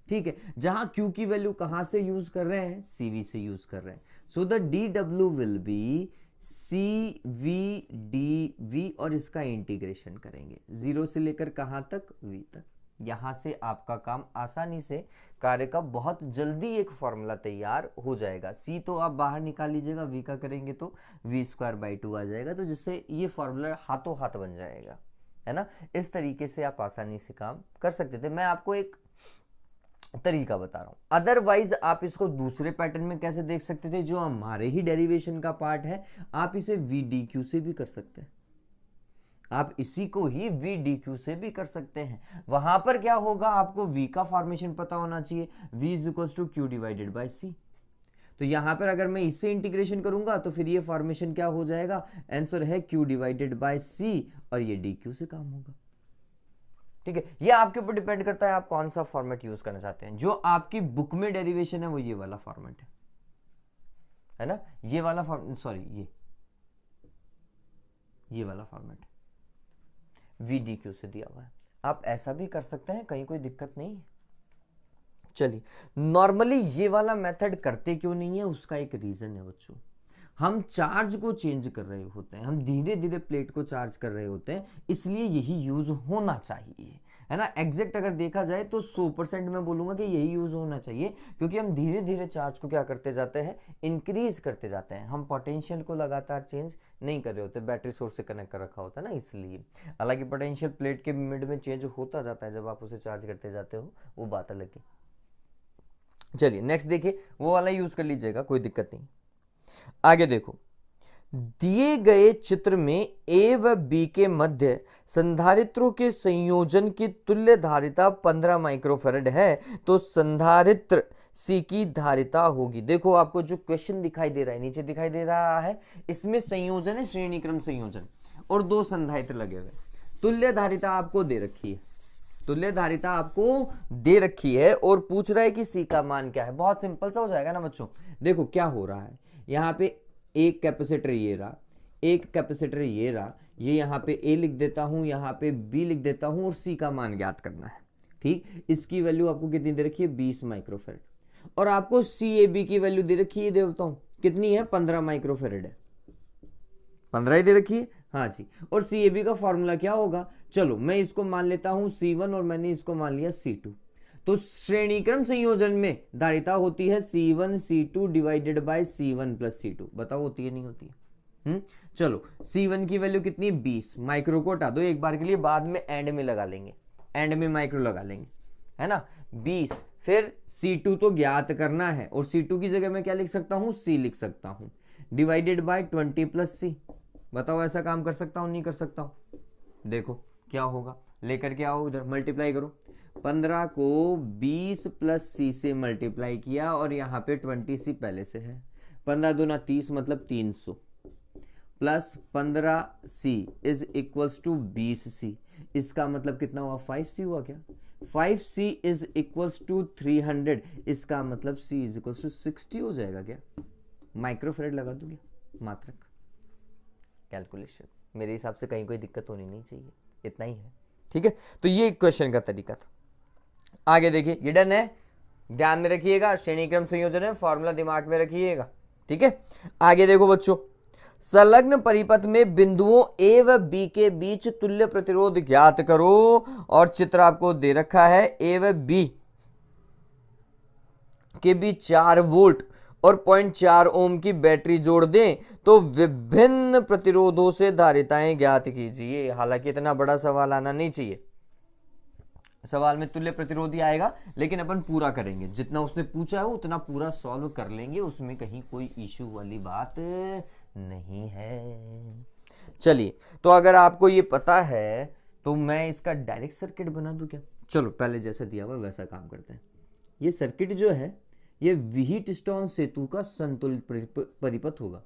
ठीक है। जहां Q की वैल्यू कहां से यूज कर रहे हैं, CV से यूज कर रहे हैं, so the DW will be CVDV, और इसका इंटीग्रेशन करेंगे 0 से लेकर कहां तक, V तक। यहां से आपका काम आसानी से कार्य का बहुत जल्दी एक फॉर्मूला तैयार हो जाएगा। C तो आप बाहर निकाल लीजिएगा, V का करेंगे तो V²/2 आ जाएगा, तो जिससे ये फॉर्मूला हाथों हाथ बन जाएगा, है ना। इस तरीके से आप आसानी से काम कर सकते थे, मैं आपको एक तरीका बता रहा हूं। अदरवाइज आप इसको दूसरे पैटर्न में कैसे देख सकते थे, जो हमारे ही डेरिवेशन का पार्ट है, आप इसे VDQ से भी कर सकते हैं, आप इसी को ही VDQ से भी कर सकते हैं। वहां पर क्या होगा, आपको V का फॉर्मेशन पता होना चाहिए, V is equals to Q divided by C। तो यहां पर अगर मैं इससे इंटीग्रेशन करूंगा तो फिर ये फॉर्मेशन क्या हो जाएगा, आंसर है Q डिवाइडेड बाय C, और ये DQ से काम होगा, ठीक है। ये आपके ऊपर डिपेंड करता है आप कौन सा फॉर्मेट यूज करना चाहते हैं। जो आपकी बुक में डेरिवेशन है वो ये वाला फॉर्मेट है ना, ये वाला फॉर्मेट, सॉरी ये वाला फॉर्मेट VDQ से दिया हुआ है, आप ऐसा भी कर सकते हैं, कहीं कोई दिक्कत नहीं है। चलिए, नॉर्मली ये वाला मेथड करते क्यों नहीं है, उसका एक रीजन है बच्चों, हम चार्ज को चेंज कर रहे होते हैं, हम धीरे धीरे प्लेट को चार्ज कर रहे होते हैं, इसलिए यही यूज होना चाहिए, है ना। एग्जैक्ट अगर देखा जाए तो 100% मैं बोलूंगा कि यही यूज होना चाहिए, क्योंकि हम धीरे धीरे चार्ज को क्या करते जाते हैं, इंक्रीज करते जाते हैं, हम पोटेंशियल को लगातार चेंज नहीं कर रहे होते, बैटरी सोर्स से कनेक्ट कर रखा होता है ना, इसलिए। हालांकि पोटेंशियल प्लेट के मिड में चेंज होता जाता है जब आप उसे चार्ज करते जाते हो, वो बात अलग है। चलिए नेक्स्ट देखिए, वो वाला यूज कर लीजिएगा, कोई दिक्कत नहीं। आगे देखो, दिए गए चित्र में ए व बी के मध्य संधारित्रों के संयोजन की तुल्य धारिता 15 माइक्रोफैरड है, तो संधारित्र सी की धारिता होगी। देखो आपको जो क्वेश्चन दिखाई दे रहा है, नीचे दिखाई दे रहा है, इसमें संयोजन है, श्रेणी क्रम संयोजन, और दो संधारित्र लगे हुए। तुल्य धारिता आपको दे रखी है, तुल्य धारिता आपको दे रखी है और पूछ रहा है कि सी का मान क्या है। बहुत सिंपल सा हो जाएगा ना बच्चों। देखो क्या हो रहा है, यहाँ पे एक कैपेसिटर ये रहा, एक कैपेसिटर ये रहा, ये यहाँ पे ए लिख देता हूँ, यहाँ पे बी लिख देता हूँ, और सी का मान ज्ञात करना है। ठीक, इसकी वैल्यू आपको कितनी दे रखी है, 20 माइक्रोफैरड, और आपको सी ए बी की वैल्यू दे रखी है, देवताओं कितनी है, 15 माइक्रोफैरड है, 15 ही दे रखी है। हाँ जी, और सी ए बी का फॉर्मूला क्या होगा, चलो मैं इसको मान लेता हूं C1 और मैंने इसको मान लिया C2। तो श्रेणीक्रम संयोजन में धारिता होती है C1 C2 divided by C1 plus C2। बताओ होती है नहीं होती है? चलो C1 की वैल्यू कितनी, 20। माइक्रो को हटा दो एक बार के लिए, बाद में एंड में लगा लेंगे, एंड में माइक्रो लगा लेंगे, है ना। 20, फिर C2 तो ज्ञात करना है, और C2 की जगह मैं क्या लिख सकता हूं, C लिख सकता हूं, डिवाइडेड बाय 20 प्लस C। बताओ ऐसा काम कर सकता हूं नहीं कर सकता हूं? देखो क्या होगा, लेकर के आओ इधर, मल्टीप्लाई करो। 15 को 20 प्लस सी से मल्टीप्लाई किया, और यहाँ पे 20 सी पहले से है, 15 दूना 30 मतलब 300, plus 15 C is equals to 20 C. इसका मतलब कितना हुआ, 5 सी हुआ क्या, 5 सी इज इक्वल्स टू 300। इसका मतलब सी इज इक्वल्स टू 60 हो जाएगा क्या? माइक्रोफैरड लगा दूंगी, मात्रक कैलकुलेशन। मेरे हिसाब से कहीं कोई दिक्कत होनी नहीं चाहिए, इतना ही है। ठीक है, तो ये क्वेश्चन का तरीका था। आगे देखिए, ये डन है, ध्यान में रखिएगा, श्रेणी क्रम संयोजन है, फॉर्मूला दिमाग में रखिएगा। ठीक है, आगे देखो बच्चों, संलग्न परिपथ में बिंदुओं ए व बी के बीच तुल्य प्रतिरोध ज्ञात करो, और चित्र आपको दे रखा है, ए व बी के बीच 4 वोल्ट और 0.4 ओम की बैटरी जोड़ दें तो विभिन्न प्रतिरोधों से धारिताएं ज्ञात कीजिए। हालांकि इतना बड़ा सवाल आना नहीं चाहिए, सवाल में तुल्य प्रतिरोधी आएगा, लेकिन अपन पूरा करेंगे, जितना उसने पूछा है उतना पूरा सॉल्व कर लेंगे, उसमें कहीं कोई इशू वाली बात नहीं है। चलिए, तो अगर आपको ये पता है तो मैं इसका डायरेक्ट सर्किट बना दूं क्या? चलो पहले जैसा दिया हुआ वैसा काम करते हैं। ये सर्किट जो है ये व्हीटस्टोन सेतु का संतुलित परिपथ होगा,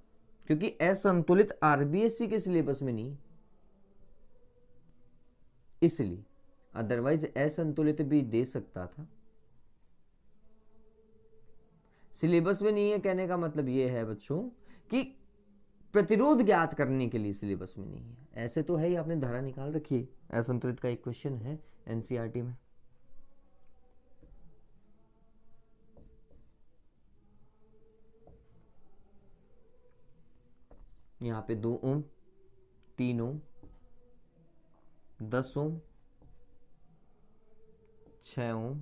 क्योंकि असंतुलित आरबीएससी के सिलेबस में नहीं, इसलिए, अदरवाइज असंतुलित भी दे सकता था, सिलेबस में नहीं है। कहने का मतलब ये है बच्चों कि प्रतिरोध ज्ञात करने के लिए सिलेबस में नहीं है। ऐसे तो है ही, आपने धारा निकाल रखी है, असंतुलित का एक क्वेश्चन है एनसीईआरटी में। यहाँ पे 2 ओम, 3 ओम, 10 ओम, 6 ओम,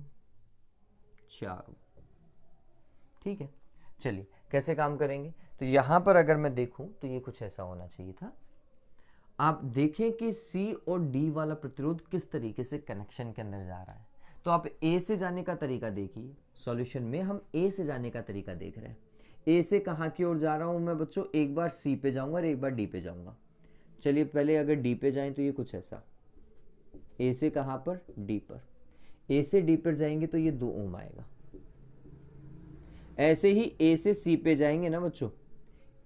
4 ओम। ठीक है, चलिए कैसे काम करेंगे। तो यहां पर अगर मैं देखूं तो ये कुछ ऐसा होना चाहिए था। आप देखें कि सी और डी वाला प्रतिरोध किस तरीके से कनेक्शन के अंदर जा रहा है। तो आप ए से जाने का तरीका देखिए, सॉल्यूशन में हम ए से जाने का तरीका देख रहे हैं। ए से कहाँ की ओर जा रहा हूं मैं बच्चों, एक बार सी पे जाऊंगा और एक बार डी पे जाऊंगा। चलिए पहले अगर डी पे जाएं तो ये कुछ ऐसा, ए से कहाँ पर, डी पर, ए से डी पर जाएंगे तो ये 2 ओम आएगा। ऐसे ही ए से सी पे जाएंगे ना बच्चों,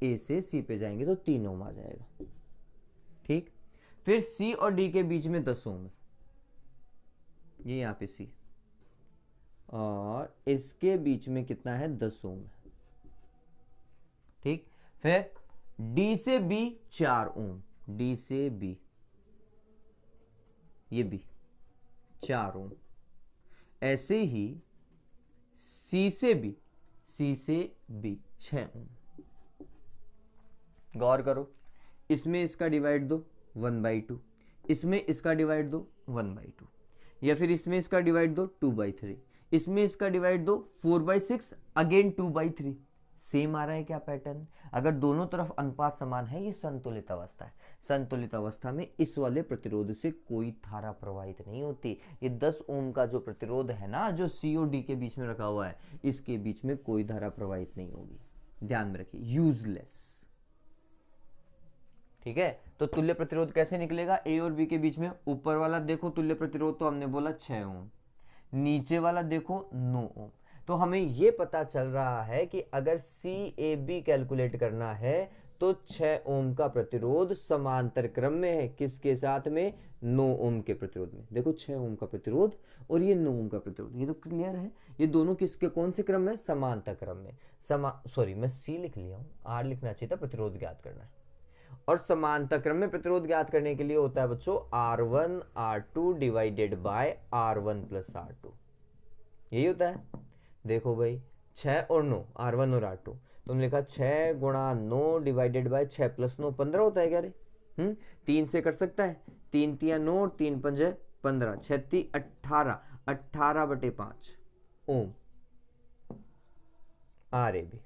ए से सी पे जाएंगे तो 3 ओम आ जाएगा। ठीक, फिर सी और डी के बीच में 10 ओम है, ये यहाँ पे सी, और इसके बीच में कितना है, 10 ओम है। ठीक, फिर डी से बी 4 ओम, डी से बी, ये बी 4 ओम। ऐसे ही सी से बी, सी से बी 6 ओम। गौर करो, इसमें इसका डिवाइड दो 1/2, इसमें इसका डिवाइड दो 1/2, या फिर इसमें इसका डिवाइड दो 2/3, इसमें इसका डिवाइड दो 4/6, अगेन 2/3। सेम आ रहा है क्या पैटर्न? अगर दोनों तरफ अनुपात समान है, ये संतुलित अवस्था है। संतुलित अवस्था में इस वाले प्रतिरोध से कोई धारा प्रवाहित नहीं होती। ये 10 ओम का जो प्रतिरोध है ना, जो सी और डी के बीच में रखा हुआ है, इसके बीच में कोई धारा प्रवाहित नहीं होगी। ध्यान में रखिए, यूजलेस। ठीक है, तो तुल्य प्रतिरोध कैसे निकलेगा ए और बी के बीच में? ऊपर वाला देखो तुल्य प्रतिरोध तो हमने बोला 6 ओम, नीचे वाला देखो 9 ओम। तो हमें ये पता चल रहा है कि अगर CAB कैलकुलेट करना है तो 6 ओम का प्रतिरोध समांतर क्रम में है, किसके साथ में? 9 ओम के प्रतिरोध में। देखो 6 ओम का प्रतिरोध और ये 9 ओम का प्रतिरोध, ये तो क्लियर है। ये दोनों किसके, कौन से क्रम में? समांतर क्रम में। सॉरी मैं C लिख लिया हूँ, R लिखना चाहिए था, प्रतिरोध ज्ञात करना है। और समांतर क्रम में प्रतिरोध ज्ञात करने के लिए होता है बच्चों R1 R2 divided by R1 plus R2, यही होता है। देखो भाई 6 और 9, R1 और R2, तुमने लिखा 6 गुणा 9 डिवाइडेड बाय 6 प्लस 9 15 होता है क्या रे? 3 से कर सकता है, 3 तिया 9, 3 पंजे 15, 6 ती 18, 18/5 ओम RAB,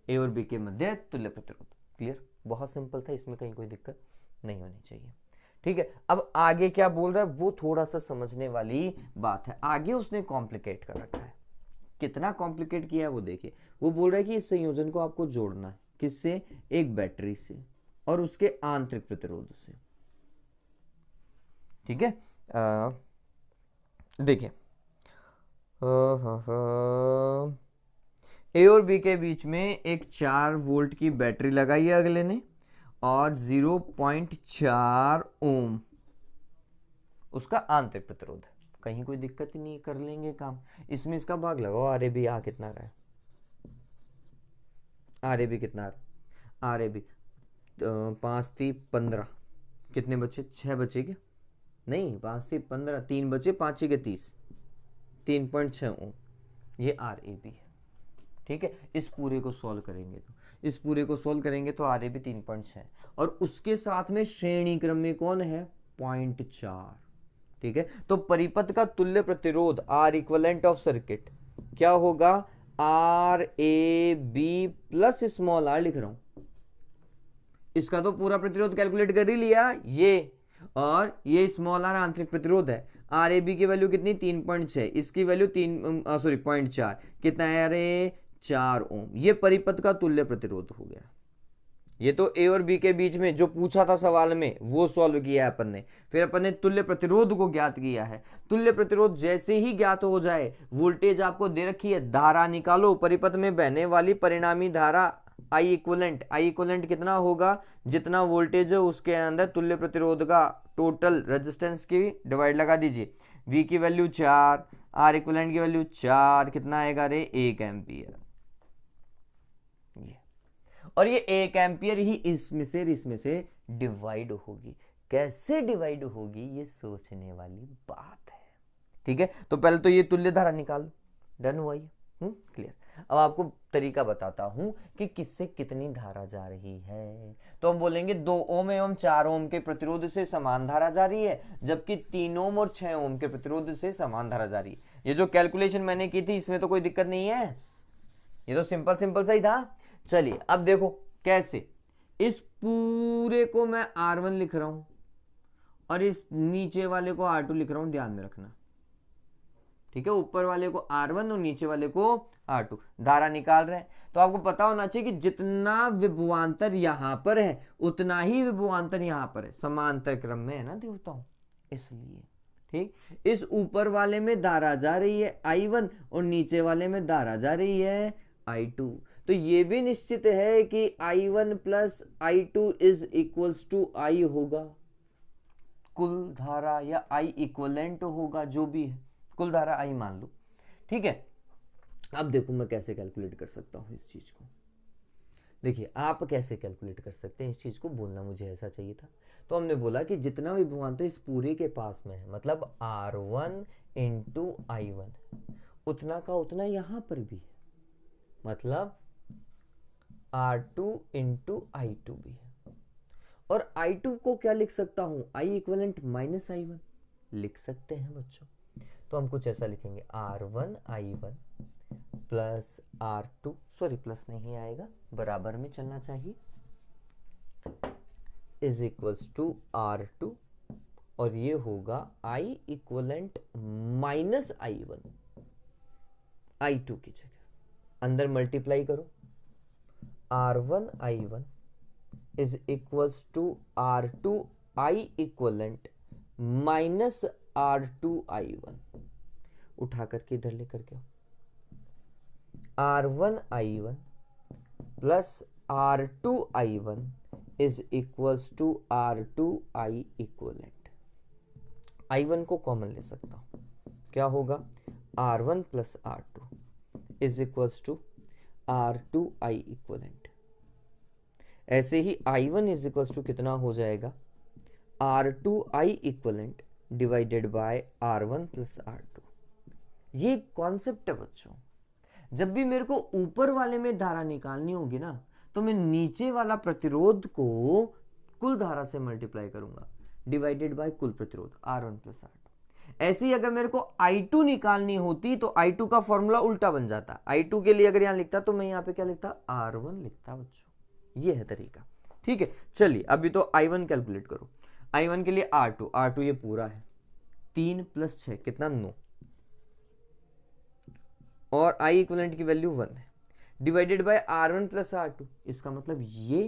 ए और बी के मध्य तुल्य प्रतिरोध। क्लियर, बहुत सिंपल था, इसमें कहीं कोई दिक्कत नहीं होनी चाहिए। ठीक है, अब आगे क्या बोल रहा है वो थोड़ा सा समझने वाली बात है। आगे उसने कॉम्प्लिकेट कर रखा है, कितना कॉम्प्लिकेट किया है वो देखिए। वो बोल रहा है कि इस संयोजन को आपको जोड़ना है, किससे? एक बैटरी से और उसके आंतरिक प्रतिरोध से। ठीक है, देखिए ए और बी के बीच में एक 4 वोल्ट की बैटरी लगाई है अगले ने, और 0.4 ओम उसका आंतरिक प्रतिरोध है। कहीं कोई दिक्कत ही नहीं, कर लेंगे काम। इसमें इसका भाग लगाओ, RAB आ कितना रहा है? RAB कितना रहा? RAB 5 × 15, कितने बचे? 6 बचे क्या? नहीं, 5 × 15, 3 बचे, 5 × 30, 3.6 ओम, ये RAB है। ठीक है, इस पूरे को सॉल्व करेंगे तो RAB 3.6, और उसके साथ में श्रेणी क्रम में कौन है? 0.4। ठीक है, तो परिपथ का तुल्य प्रतिरोध R इक्विवेलेंट ऑफ सर्किट क्या होगा? RAB प्लस स्मॉल r लिख रहा हूं। इसका तो पूरा प्रतिरोध कैलकुलेट कर ही लिया ये, और ये स्मॉल r आंतरिक प्रतिरोध है। RAB की वैल्यू कितनी? 3.6, इसकी वैल्यू 0.4, कितना है? अरे 4 ओम। ये परिपथ का तुल्य प्रतिरोध हो गया। ये तो ए और बी के बीच में जो पूछा था सवाल में वो सॉल्व किया है अपन ने। फिर अपन ने तुल्य प्रतिरोध को ज्ञात किया है। तुल्य प्रतिरोध जैसे ही ज्ञात हो जाए, वोल्टेज आपको दे रखी है, धारा निकालो, परिपथ में बहने वाली परिणामी धारा I इक्विवेलेंट कितना होगा? जितना वोल्टेज है उसके अंदर तुल्य प्रतिरोध का टोटल रेजिस्टेंस की डिवाइड लगा दीजिए। V की वैल्यू 4, R इक्विवेलेंट की वैल्यू 4, कितना आएगा रे? 1 एम्पियर। और ये 1 एम्पियर ही इसमें से डिवाइड होगी। कैसे डिवाइड होगी ये सोचने वाली बात है। ठीक है, तो पहले तो ये तुल्य धारा निकाल, डन हुआ ये। क्लियर। अब आपको तरीका बताता हूं कि किससे कितनी धारा जा रही है। तो हम बोलेंगे 2 ओम एवं 4 ओम के प्रतिरोध से समान धारा जा रही है, जबकि 3 ओम और 6 ओम के प्रतिरोध से समान धारा जा रही है। ये जो कैलकुलेशन मैंने की थी इसमें तो कोई दिक्कत नहीं है, ये तो सिंपल सा ही था। चलिए अब देखो कैसे। इस पूरे को मैं R1 लिख रहा हूं और इस नीचे वाले को R2 लिख रहा हूं, ध्यान में रखना। ठीक है, ऊपर वाले को R1 और नीचे वाले को R2। धारा निकाल रहे हैं तो आपको पता होना चाहिए कि जितना विभवांतर यहां पर है उतना ही विभवांतर यहां पर है, समांतर क्रम में है ना देवताओं, इसलिए। ठीक, इस ऊपर वाले में धारा जा रही है I1 और नीचे वाले में धारा जा रही है I2। तो ये भी निश्चित है कि I1 plus I2 is equals to I होगा, कुल धारा, या I इक्वलेंट होगा, जो भी है, कुल धारा I मान लो। ठीक है, अब देखो मैं कैसे कैलकुलेट कर सकता हूं इस चीज को। देखिए आप कैसे कैलकुलेट कर सकते हैं इस चीज को, बोलना मुझे ऐसा चाहिए था। तो हमने बोला कि जितना विभवांतर इस पूरे के पास में है, मतलब R1 इंटू I1, उतना का उतना यहां पर भी है, मतलब R2 इंटू I2 भी है। और I2 को क्या लिख सकता हूं? I इक्विवेलेंट माइनस I1 लिख सकते हैं बच्चों। तो हम कुछ ऐसा लिखेंगे, R1 I1 plus R2, sorry plus नहीं आएगा, बराबर में चलना चाहिए, इज इक्वल्स टू R2, और ये होगा I equivalent minus I1, I2 की जगह अंदर मल्टीप्लाई करो, R1I1 is equals to R2I equivalent minus R2I1। उठा करके इधर लेकर के R1I1 plus R2I1 is equals to R2I equivalent. I1 को कॉमन ले सकता हूं, क्या होगा R1 plus R2 is equals to R2I equivalent. ऐसे ही I1 इज इक्वल्स टू कितना हो जाएगा R2I equivalent divided by R1 plus R2। ये कॉन्सेप्ट है बच्चों, जब भी मेरे को ऊपर वाले में धारा निकालनी होगी ना, तो मैं नीचे वाला प्रतिरोध को कुल धारा से मल्टीप्लाई करूंगा डिवाइडेड बाय कुल प्रतिरोध R1 प्लस R2। ऐसे ही अगर मेरे को I2 निकालनी होती तो I2 का फॉर्मूला उल्टा बन जाता। I2 के लिए अगर यहां लिखता तो मैं यहां पे क्या लिखता, R1 लिखता बच्चों। ये है तरीका, ठीक है। चलिए अभी तो I1 कैलकुलेट करो। I1 के लिए R2 ये पूरा है, 3 प्लस 6 कितना 9, और I इक्विवेलेंट की वैल्यू 1 है, divided by R1 plus R2। इसका मतलब ये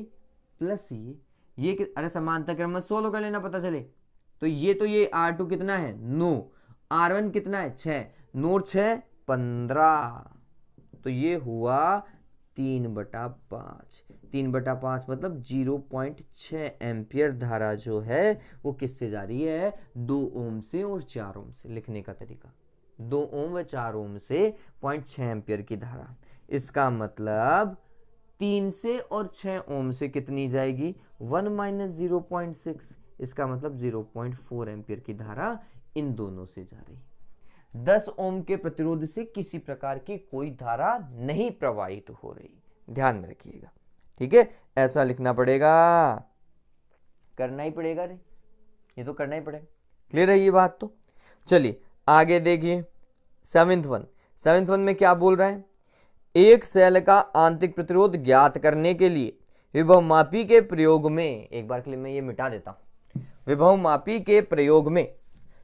प्लस ये अरे समांतर क्रम में 16 कर लेना पता चले। तो ये R2 कितना है 9, R1 कितना है 6, 9 6 15, तो ये हुआ 3/5। 3/5 मतलब 0.6 एम्पियर धारा जो है वो किससे जा रही है, 2 ओम से और 4 ओम से। लिखने का तरीका 2 ओम व 4 ओम से 0.6 एम्पियर की धारा। इसका मतलब 3 से और 6 ओम से कितनी जाएगी 1 माइनस 0.6। इसका मतलब 0.4 एम्पियर की धारा इन दोनों से जा रही। 10 ओम के प्रतिरोध से किसी प्रकार की कोई धारा नहीं प्रवाहित हो रही, ध्यान में रखिएगा, ठीक है। ऐसा लिखना पड़ेगा, करना ही पड़ेगा रे, ये तो करना ही पड़ेगा। क्लियर है ये बात? तो चलिए आगे देखिए 7th वन में क्या बोल रहा है, एक सेल का आंतरिक प्रतिरोध ज्ञात करने के लिए विभवमापी के प्रयोग में, एक बार के लिए मैं ये मिटा देता हूं, विभवमापी के प्रयोग में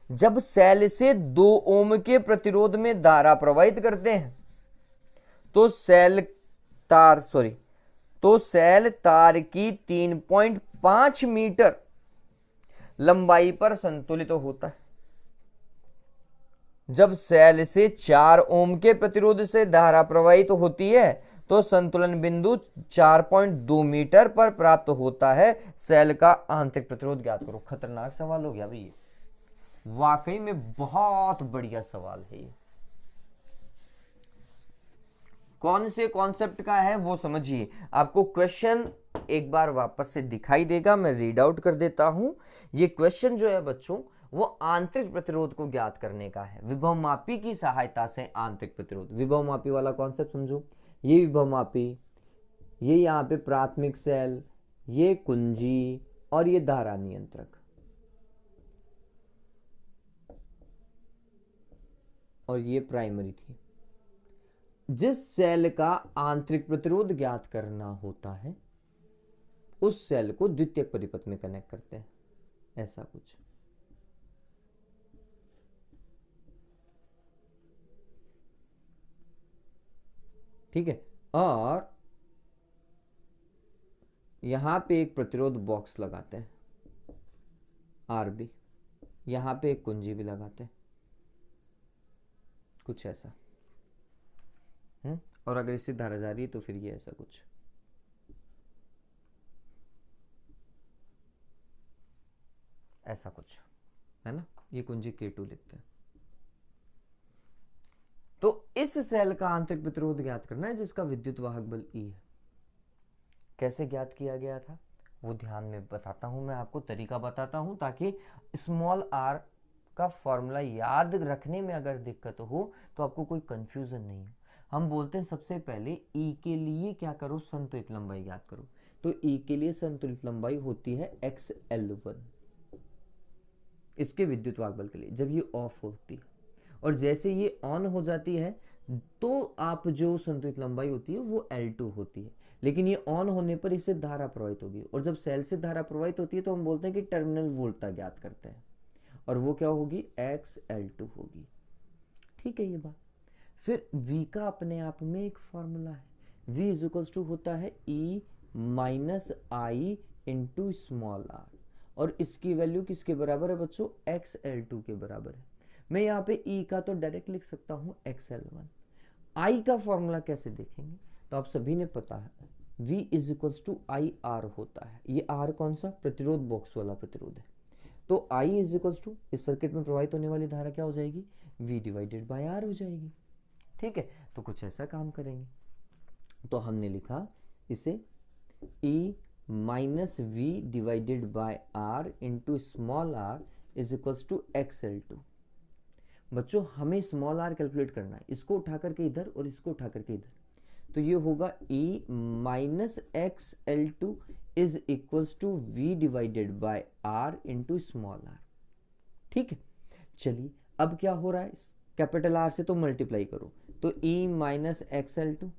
जब सेल से 2 ओम के प्रतिरोध में धारा प्रवाहित करते हैं तो सेल तार की 3.5 मीटर लंबाई पर संतुलित होता है। जब सेल से 4 ओम के प्रतिरोध से धारा प्रवाहित होती है तो संतुलन बिंदु 4.2 मीटर पर प्राप्त होता है। सेल का आंतरिक प्रतिरोध ज्ञात करो। खतरनाक सवाल हो गया भाई, वाकई में बहुत बढ़िया सवाल है ये। कौन से कॉन्सेप्ट का है वो समझिए। आपको क्वेश्चन एक बार वापस से दिखाई देगा, मैं रीड आउट कर देता हूं। ये क्वेश्चन जो है बच्चों वो आंतरिक प्रतिरोध को ज्ञात करने का है, विभवमापी की सहायता से आंतरिक प्रतिरोध। विभवमापी वाला कॉन्सेप्ट समझो, ये विभवमापी, ये यहाँ पे प्राथमिक सेल, ये कुंजी और ये धारा नियंत्रक, और ये प्राइमरी थी। जिस सेल का आंतरिक प्रतिरोध ज्ञात करना होता है उस सेल को द्वितीयक परिपथ में कनेक्ट करते हैं, ऐसा कुछ। ठीक है, और यहां पे एक प्रतिरोध बॉक्स लगाते हैं आरबी, यहां पे एक कुंजी भी लगाते हैं, कुछ ऐसा। और अगर इससे धारा जा रही है तो फिर ये ऐसा कुछ, ऐसा कुछ है ना। ये कुंजी K2 लिखते हैं। तो इस सेल का आंतरिक प्रतिरोध ज्ञात करना है जिसका विद्युत वाहक बल E है। कैसे ज्ञात किया गया था वो ध्यान में बताता हूं, मैं आपको तरीका बताता हूं ताकि स्मॉल r का फॉर्मूला याद रखने में अगर दिक्कत हो तो आपको कोई कंफ्यूजन नहीं हो। हम बोलते हैं सबसे पहले E के लिए क्या करो, संतुलित लंबाई ज्ञात करो। तो E के लिए संतुलित लंबाई होती है XL1, इसके विद्युत वाहक बल के लिए, जब ये ऑफ होती है। और जैसे ये ऑन हो जाती है तो आप जो संतुलित लंबाई होती है वो L2 होती है, लेकिन ये ऑन होने पर इससे धारा प्रवाहित होगी। और जब सेल से धारा प्रवाहित होती है तो हम बोलते हैं कि टर्मिनल वोल्टता ज्ञात करते हैं, और वो क्या होगी, XL2 होगी। ठीक है ये बात। फिर V का अपने आप में एक फॉर्मूला है, v इज इक्वल्स टू होता है e minus I into small r, और इसकी वैल्यू किसके बराबर है बच्चों, xl2 के बराबर है। मैं यहाँ पे e का तो डायरेक्ट लिख सकता हूँ xl1। i का फॉर्मूला कैसे देखेंगे, तो आप सभी ने पता है v is equals to I R होता है। ये r कौन सा, प्रतिरोध बॉक्स वाला प्रतिरोध है। तो I इज इक्वल्स टू, इस सर्किट में प्रवाहित होने वाली धारा क्या हो जाएगी, v डिवाइडेड बाय r हो जाएगी। ठीक है, तो कुछ ऐसा काम करेंगे। तो हमने लिखा इसे E minus V divided by R into small r is equals to XL2। बच्चों हमें स्मॉल आर कैलकुलेट करना है, इसको उठा करके इधर और इसको उठा करके इधर, तो ये होगा E minus XL2 is equals to V divided by R into small r. ठीक है, चलिए अब क्या हो रहा है, कैपिटल आर से तो मल्टीप्लाई करो, तो E माइनस XL2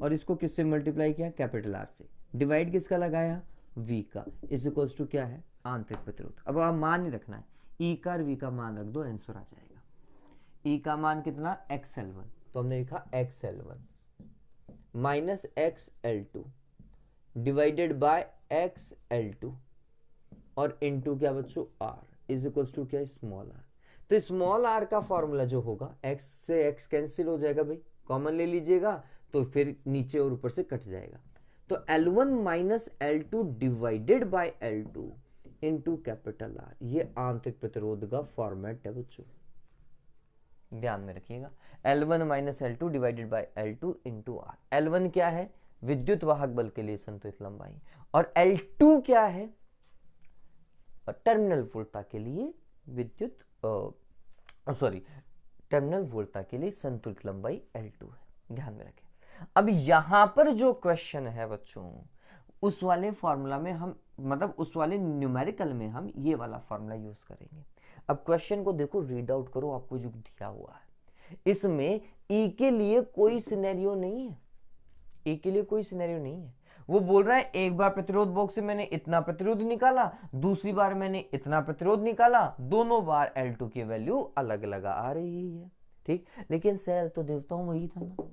और इसको किससे मल्टीप्लाई किया, कैपिटल आर से, डिवाइड किसका लगाया, v का, इज इक्वल्स टू क्या है, आंतरिक प्रतिरोध। अब आप मान ही रखना है, E का और v का मान रख दो, आंसर आ जाएगा। E का मान कितना, XL1, तो हमने लिखा XL1 minus XL2 divided by XL2 और इनटू क्या बच्चों, r इज इक्वल्स टू क्या, स्मॉल r। तो स्मॉल r का फॉर्मूला जो होगा, x से x कैंसिल हो जाएगा भाई, कॉमन ले लीजिएगा, तो फिर नीचे और ऊपर से कट जाएगा। तो L1 minus L2 divided by L2 into capital R, ये आंतरिक प्रतिरोध का फॉर्मेट है बच्चों, ध्यान में रखिएगा। L1 minus L2 divided by L2 into R। L1 क्या है, विद्युत वाहक बल के लिए संतुलित लंबाई, और L2 क्या है, टर्मिनल वोल्टता के लिए विद्युत टर्मिनल वोल्टता के लिए संतुलित लंबाई L2 है, ध्यान में रखें। अब यहां पर जो क्वेश्चन है बच्चों, उस वाले फॉर्मूला में हम, मतलब उस वाले न्यूमेरिकल में हम ये वाला फॉर्मूला यूज करेंगे। अब क्वेश्चन को देखो, रीड आउट करो, आपको जो दिया हुआ है इसमें E के लिए कोई सिनेरियो नहीं है, E के लिए कोई सिनेरियो नहीं है। वो बोल रहा है एक बार प्रतिरोध बॉक्स से मैंने इतना प्रतिरोध निकाला, दूसरी बार मैंने इतना प्रतिरोध निकाला, दोनों बार L2 की वैल्यू अलग अलग आ रही है। ठीक, लेकिन सेल तो देवताओं वही था ना,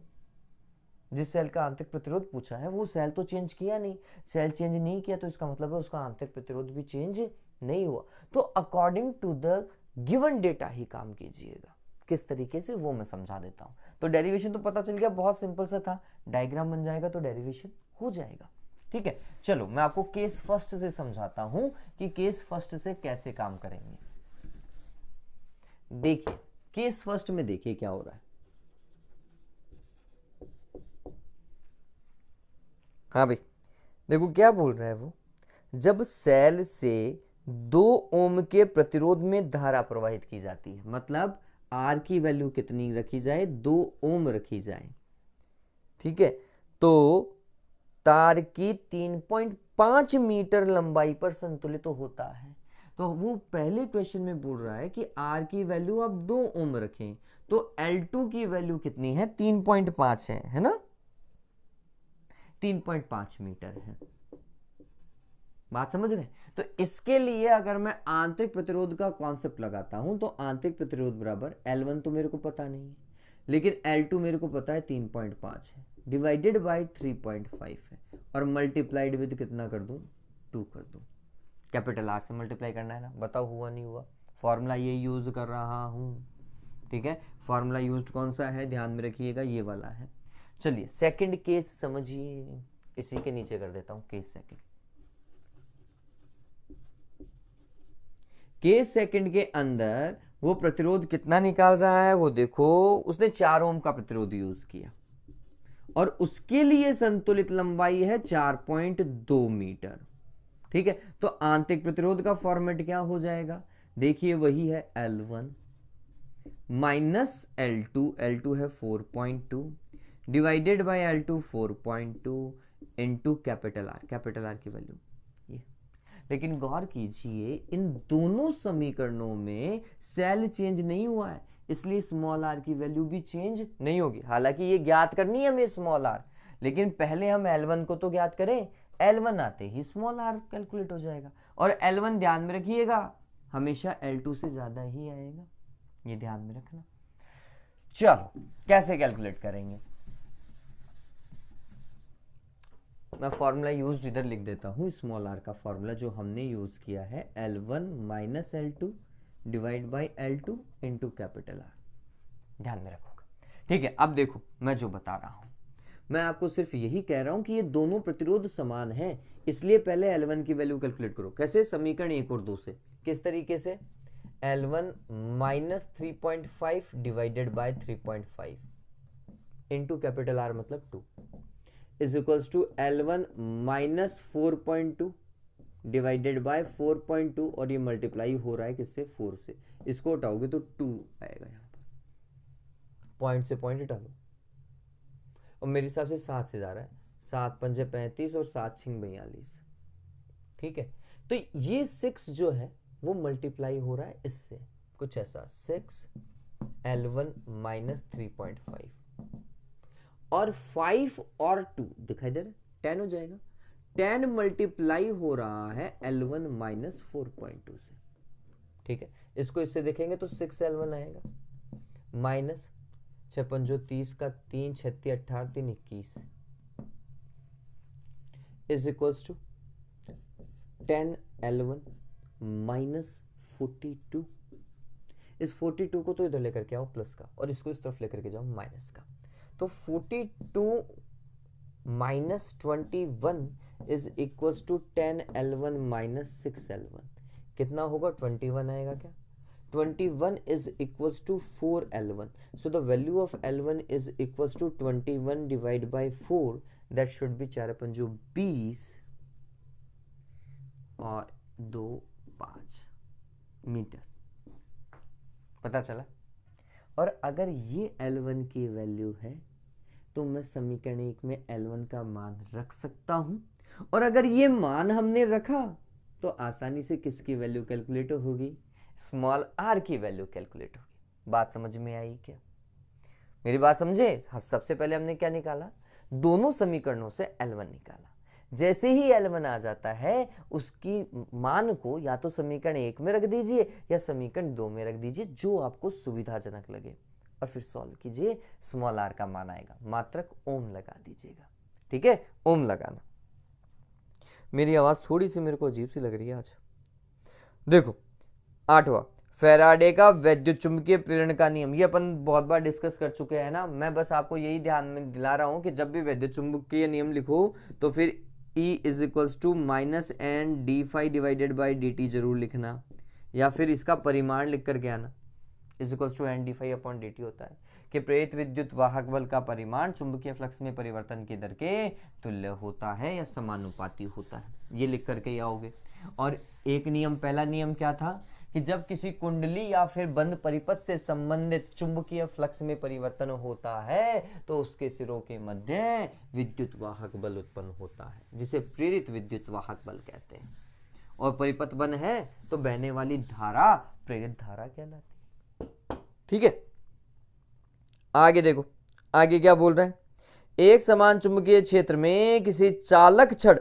जिस सेल का आंतरिक प्रतिरोध पूछा है वो सेल तो चेंज किया नहीं, सेल चेंज नहीं किया तो इसका मतलब है उसका आंतरिक प्रतिरोध भी चेंज नहीं हुआ। तो according to the given data ही काम कीजिएगा। किस तरीके से वो मैं समझा देता हूं। तो डेरिवेशन तो पता चल गया, बहुत सिंपल सा था, डायग्राम बन जाएगा तो डेरिवेशन हो जाएगा। ठीक है, चलो मैं आपको केस फर्स्ट से समझाता हूं कि केस फर्स्ट से कैसे काम करेंगे। देखिए केस फर्स्ट में देखिए क्या हो रहा है। हाँ भाई देखो क्या बोल रहा है वो, जब सेल से 2 ओम के प्रतिरोध में धारा प्रवाहित की जाती है, मतलब R की वैल्यू कितनी रखी जाए, 2 ओम रखी जाए। ठीक है, तो तार की 3.5 मीटर लंबाई पर संतुलित होता है। तो वो पहले क्वेश्चन में बोल रहा है कि R की वैल्यू आप 2 ओम रखें, तो L2 की वैल्यू कितनी है, 3.5 है ना, 3.5 मीटर है। बात समझ रहे हैं। तो इसके लिए अगर मैं आंतरिक प्रतिरोध का कॉन्सेप्ट लगाता हूं, तो आंतरिक प्रतिरोध बराबर L1 तो मेरे को पता नहीं है, लेकिन L2 मेरे को पता है 3.5 है, डिवाइडेड बाय 3.5 है, और मल्टीप्लाइड विद कितना कर दूं, 2 कर दूं। कैपिटल R से मल्टीप्लाई करना है ना, बताओ हुआ नहीं हुआ। फॉर्मूला ये यूज कर रहा हूं। ठीक है, फॉर्मूला यूज कौन सा है, ध्यान में रखिएगा, ये वाला है। चलिए सेकंड केस समझिए, इसी के नीचे कर देता हूं केस सेकंड। केस सेकंड के अंदर वो प्रतिरोध कितना निकाल रहा है, वो देखो, उसने 4 ओम का प्रतिरोध यूज किया और उसके लिए संतुलित लंबाई है 4.2 मीटर। ठीक है, तो आंतरिक प्रतिरोध का फॉर्मेट क्या हो जाएगा, देखिए वही है L1 माइनस L2, L2 है 4.2 divided bye L2 4.2 into capital R की वैल्यू ये। लेकिन गौर कीजिए इन दोनों समीकरणों में सेल चेंज नहीं हुआ है, इसलिए स्मॉल r की वैल्यू भी चेंज नहीं होगी। हालांकि ये ज्ञात करनी है हमें स्मॉल r, लेकिन पहले हम L1 को तो ज्ञात करें, L1 आते ही स्मॉल r कैलकुलेट हो जाएगा, और L1 ध्यान में रखिएगा हमेशा L2 से ज्यादा ही आएगा, ये ध्यान में रखना। चलो कैसे कैलकुलेट करेंगे, मैं फॉर्मूला यूज इधर लिख देता हूँ, स्मॉल आर का फॉर्मूला जो हमने यूज किया है L1 minus L2 divide by L2 into capital are, ध्यान में रखोगे। ठीक है, अब देखो मैं जो बता रहा हूँ, मैं आपको सिर्फ यही कह रहा हूँ कि ये दोनों प्रतिरोध समान हैं, इसलिए पहले L1 की वैल्यू कैलकुलेट करो। कैसे? समीकरण 1 और 2 से। किस तरीके से? L1 minus 3.5 divided by 3.5 into capital R मतलब 2 is equals to L1 minus 4.2 divided by 4.2, और ये मल्टीप्लाई हो रहा है किससे? 4 से। इसको हटाओगे तो 2 आएगा, यहाँ पर पॉइंट से पॉइंट हटा लो, और मेरे हिसाब से 7 से जा रहा है, 7 पंजे 35 और 7 छिंग 42। ठीक है, तो ये 6 जो है वो मल्टीप्लाई हो रहा है इससे, कुछ ऐसा 6 L1 माइनस 3.5 और 5 और 2 दिखाई दे रहा है, 10 हो जाएगा। 10 मल्टीप्लाई हो रहा है L1 माइनस 4.2 से। ठीक है, इसको इससे देखेंगे तो 6 L1 आएगा माइनस 6 पंजो 30 का 3 36 18 3 21 is equals to 10 L1 minus 42। इस 42 को तो इधर लेकर के आओ प्लस का, और इसको इस तरफ लेकर के जाओ माइनस का, तो 42 minus 21 is equals to 10 L1 minus 6 L1। कितना होगा? 21 आएगा क्या? 21 is equals to 4 L1. So the value of L1 is equals to 21 divided by 4. That should be 4 पंजो 20 और 2 5 मीटर। पता चला? और अगर ये L1 की वैल्यू है तो मैं समीकरण 1 में L1 का मान रख सकता हूं, और अगर ये मान हमने रखा तो आसानी से किसकी वैल्यू कैलकुलेट होगी? स्मॉल आर की वैल्यू कैलकुलेट होगी। बात समझ में आई क्या? मेरी बात समझे? सबसे पहले हमने क्या निकाला? दोनों समीकरणों से L1 निकाला। जैसे ही L1 आ जाता है उसकी मान को या तो समीकरण 1 में रख दीजिए या समीकरण 2 में रख दीजिए, जो आपको सुविधाजनक लगे, और फिर सॉल्व कीजिए। स्मॉल आर का मान आएगा, मात्रक ओम लगा दीजिएगा। ठीक है, ओम लगाना। मेरी आवाज थोड़ी सी मेरे को अजीब सी लग रही है आज। देखो 8वां, फैराडे का वैद्युत चुंबकीय प्रेरण का नियम। ये अपन बहुत बार डिस्कस कर चुके हैं ना, मैं बस आपको यही ध्यान में दिला रहा हूं कि जब भी वैद्युत चुंबकीय नियम लिखो तो फिर E is equals to minus N d phi divided by d t जरूर लिखना, या फिर इसका परिमाण लिख करके आना, is equals to N d phi upon d t होता है कि प्रेरित विद्युत वाहक बल का परिमाण चुंबकीय फ्लक्स में परिवर्तन की दर के तुल्य होता है या समानुपाती होता है। ये लिख करके आओगे। और एक नियम, पहला नियम क्या था कि जब किसी कुंडली या फिर बंद परिपथ से संबंधित चुंबकीय फ्लक्स में परिवर्तन होता है तो उसके सिरों के मध्य विद्युत वाहक बल उत्पन्न होता है, जिसे प्रेरित विद्युत वाहक बल कहते हैं। और परिपथ बन है तो बहने वाली धारा प्रेरित धारा कहलाती है। ठीक है, आगे देखो, आगे क्या बोल रहा है? एक समान चुंबकीय क्षेत्र में किसी चालक छड़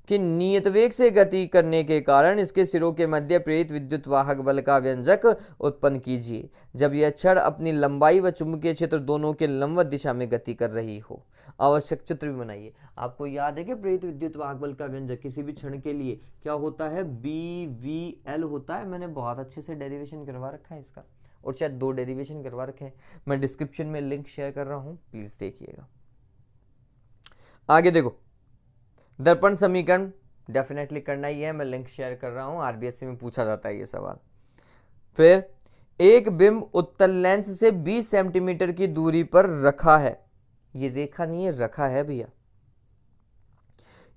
कि नियत वेग से गति करने के कारण इसके सिरों के मध्य प्रेरित विद्युत वाहक बल का व्यंजक उत्पन्न कीजिए जब यह छड़ अपनी लंबाई व चुंबकीय क्षेत्र दोनों के लंबवत दिशा में गति कर रही हो। आवश्यक चित्र भी बनाइए। आपको याद है कि प्रेरित विद्युत वाहक बल का व्यंजक किसी भी क्षण के लिए क्या होता है? BVL होता है। मैंने बहुत अच्छे से डेरिवेशन करवा रखा है इसका, और शायद 2 डेरिवेशन करवा रखे हैं। मैं डिस्क्रिप्शन में लिंक शेयर कर रहा हूं, प्लीज देखिएगा। आगे देखो, दर्पण समीकरण डेफिनेटली करना ही है, मैं लिंक शेयर कर रहा हूं, आरबीएससी में पूछा जाता है ये सवाल। फिर एक बिंब उत्तल लेंस से 20 सेंटीमीटर की दूरी पर रखा है, ये रेखा नहीं है, रखा है भैया।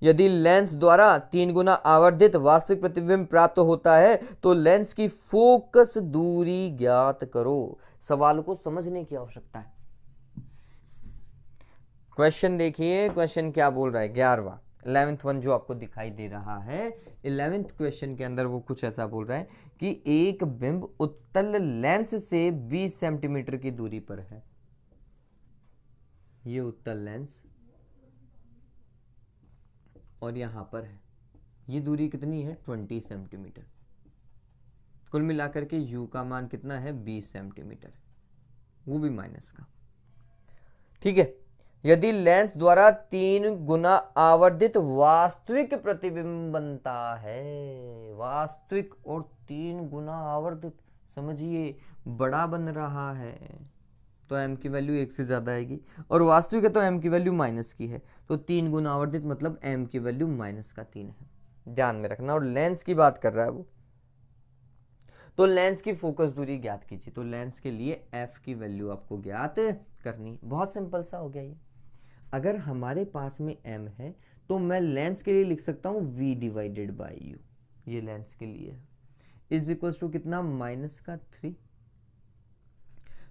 यदि लेंस द्वारा 3 गुना आवर्धित वास्तविक प्रतिबिंब प्राप्त होता है तो लेंस की फोकस दूरी ज्ञात करो। सवाल को समझने की आवश्यकता है। क्वेश्चन देखिए, क्वेश्चन क्या बोल रहा है? 11वां 11th वन जो आपको दिखाई दे रहा है, 11th क्वेश्चन के अंदर वो कुछ ऐसा बोल रहा है कि एक बिंब उत्तल लेंस से 20 सेंटीमीटर की दूरी पर है। ये उत्तल लेंस और यहां पर है, ये दूरी कितनी है? 20 सेंटीमीटर। कुल मिलाकर के u का मान कितना है? 20 सेंटीमीटर, वो भी माइनस का। ठीक है, यदि लेंस द्वारा 3 गुना आवर्धित वास्तविक प्रतिबिंब बनता है, वास्तविक और 3 गुना आवर्धित, समझिए बड़ा बन रहा है, तो m की वैल्यू 1 से ज़्यादा आएगी, और वास्तविक है तो m की वैल्यू माइनस की है, तो 3 गुना आवर्धित मतलब m की वैल्यू -3 है, ध्यान में रखना। और लेंस की बात कर रहा है वो, तो लेंस की फोकस दूरी ज्ञात कीजिए, तो लेंस के लिए f की वैल्यू आपको ज्ञात करनी, बहुत सिंपल सा हो गया ये। अगर हमारे पास में m है तो मैं लेंस के लिए लिख सकता हूँ v डिवाइडेड बाई u, ये लेंस के लिए है, इज इक्वल्स टू कितना -3।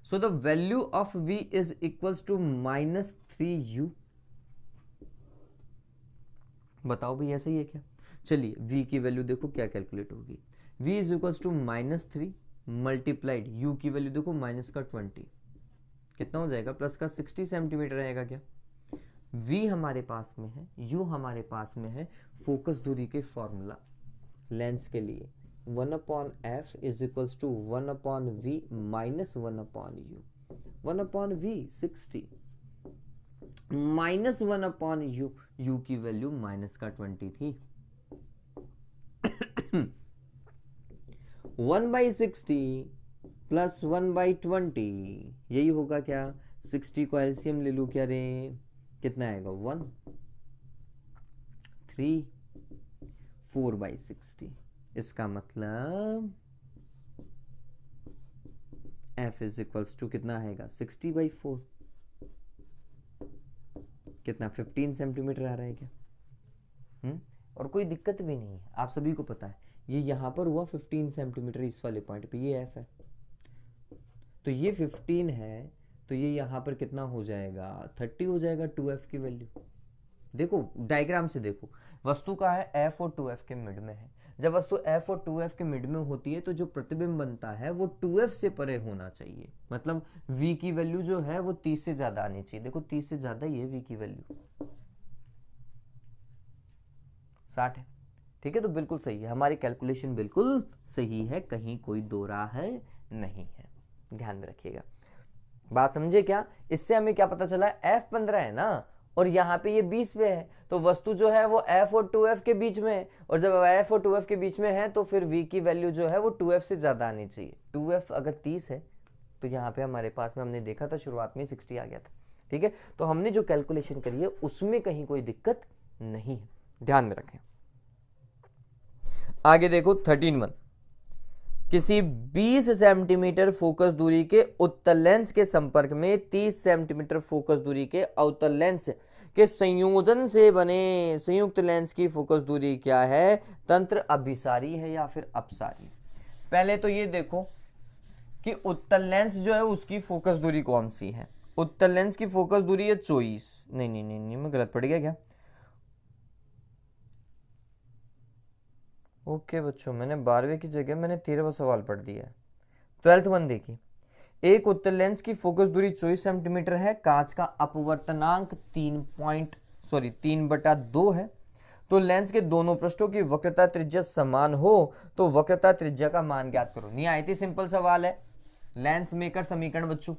So the value of v is equals to -3u। बताओ भाई ऐसा ही है क्या? चलिए v की वैल्यू देखो क्या कैलकुलेट होगी, v is equals to -3 multiplied u की वैल्यू देखो -20, कितना हो जाएगा? प्लस का 60 सेंटीमीटर रहेगा क्या? v हमारे पास में है, u हमारे पास में है, फोकस दूरी के फॉर्मूला लेंस के लिए 1/f is equals to 1/v minus 1/u, 1/v 60 minus 1/u, u की वैल्यू -20 थी। 1/60 प्लस 1/20 यही होगा क्या? 60 को एलसीएम ले लूँ क्या रे, कितना आएगा? 1 3 4/60, इसका मतलब f इज इक्वल्स टू कितना आएगा? 60/4, कितना 15 सेंटीमीटर आ रहा है क्या? और कोई दिक्कत भी नहीं है, आप सभी को पता है ये यहाँ पर हुआ 15 सेंटीमीटर इस वाले पॉइंट पे, ये f है, तो ये 15 है, तो ये यहाँ पर कितना हो जाएगा? 30 हो जाएगा 2f की वैल्यू। देखो डायग्राम से देखो, वस्तु का है f और 2f के मिड में है, जब वस्तु f और 2f के मिड में होती है तो जो प्रतिबिंब बनता है वो 2f से परे होना चाहिए, मतलब v की वैल्यू जो है वो 30 से ज्यादा आनी चाहिए। देखो 30 से ज्यादा ही है v की वैल्यू, 60 है, ठीक है, तो बिल्कुल सही है, हमारी कैलकुलेशन बिल्कुल सही है, कहीं कोई दो राह है नहीं है, ध्यान में रखिएगा। बात समझे क्या? इससे हमें क्या पता चला? f 15 है ना, और यहाँ पे ये 20 पे है, तो वस्तु जो है वो f और 2f के बीच में है, और जब f और 2f के बीच में है तो फिर v की वैल्यू जो है वो 2f से ज़्यादा आनी चाहिए। 2f अगर 30 है तो यहाँ पे हमारे पास में हमने देखा था शुरुआत में 60 आ गया था, ठीक है, तो हमने जो कैलकुलेशन करी है उसमें कहीं कोई दिक्कत नहीं है, ध्यान में रखें। आगे देखो 13(1), किसी 20 सेंटीमीटर फोकस दूरी के उत्तल लेंस के संपर्क में 30 सेंटीमीटर फोकस दूरी के अवतल लेंस के संयोजन से बने संयुक्त लेंस की फोकस दूरी क्या है? तंत्र अभिसारी है या फिर अपसारी? पहले तो ये देखो कि उत्तल लेंस जो है उसकी फोकस दूरी कौन सी है। उत्तल लेंस की फोकस दूरी है 24, नहीं मैं गलत पड़ गया क्या? ओके बच्चों, मैंने 12वीं की जगह मैंने 13वां सवाल पढ़ दिया है। 12th देखिए, एक उत्तल लेंस की फोकस दूरी 24 सेंटीमीटर है, कांच का अपवर्तनांक 3/2 है, तो लेंस के दोनों पृष्ठों की वक्रता त्रिज्या समान हो तो वक्रता त्रिज्या का मान ज्ञात करो। निहायत ही सिंपल सवाल है, लेंस मेकर समीकरण बच्चों,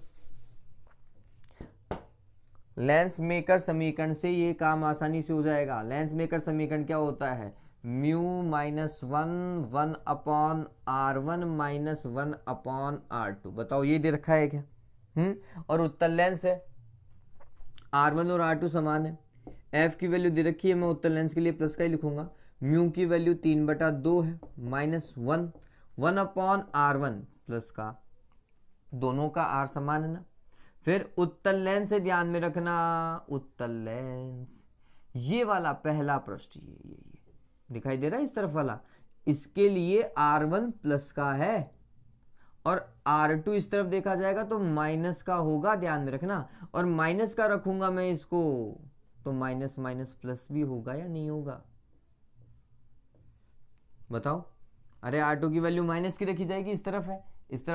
लेंस मेकर समीकरण से ये काम आसानी से हो जाएगा। लेंस मेकर समीकरण क्या होता है? Mu -1 1/r1 -1/r2। बताओ ये दे रखा है क्या? और उत्तल लेंस है, r1 और r2 समान है, f की वैल्यू दे रखी है, मैं उत्तल लेंस के लिए प्लस का ही लिखूंगा, म्यू की वैल्यू 3/2 है, -1 1/r1 प्लस का, दोनों का r समान है ना। फिर उत्तल लेंस है, ध्यान में रखना, उत्तल लेंस ये वाला पहला पृष्ठ ये दिखाई दे रहा है इस तरफ वाला, इसके लिए r1 प्लस का है और r2 इस तरफ देखा जाएगा तो माइनस का होगा, ध्यान में रखना, और माइनस का रखूंगा मैं इसको तो माइनस माइनस प्लस भी होगा या नहीं होगा? बताओ। अरे r2 की वैल्यू माइनस की रखी जाएगी, इस तरफ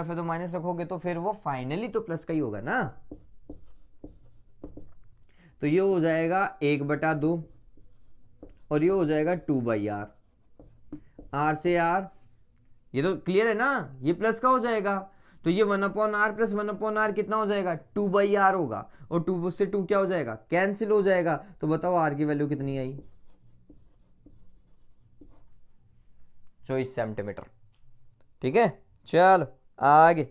है तो माइनस रखोगे तो फिर वो फाइनली तो प्लस का ही होगा ना। तो ये हो जाएगा 1/2 और ये हो जाएगा 2/r, r से r, ये तो क्लियर है ना, ये प्लस का हो जाएगा, तो ये 1/r प्लस 1/r कितना हो जाएगा, 2/r होगा, और 2 से 2 क्या हो जाएगा, कैंसिल हो जाएगा। तो बताओ r की वैल्यू कितनी आई, 24 सेंटीमीटर। ठीक है, चलो आगे।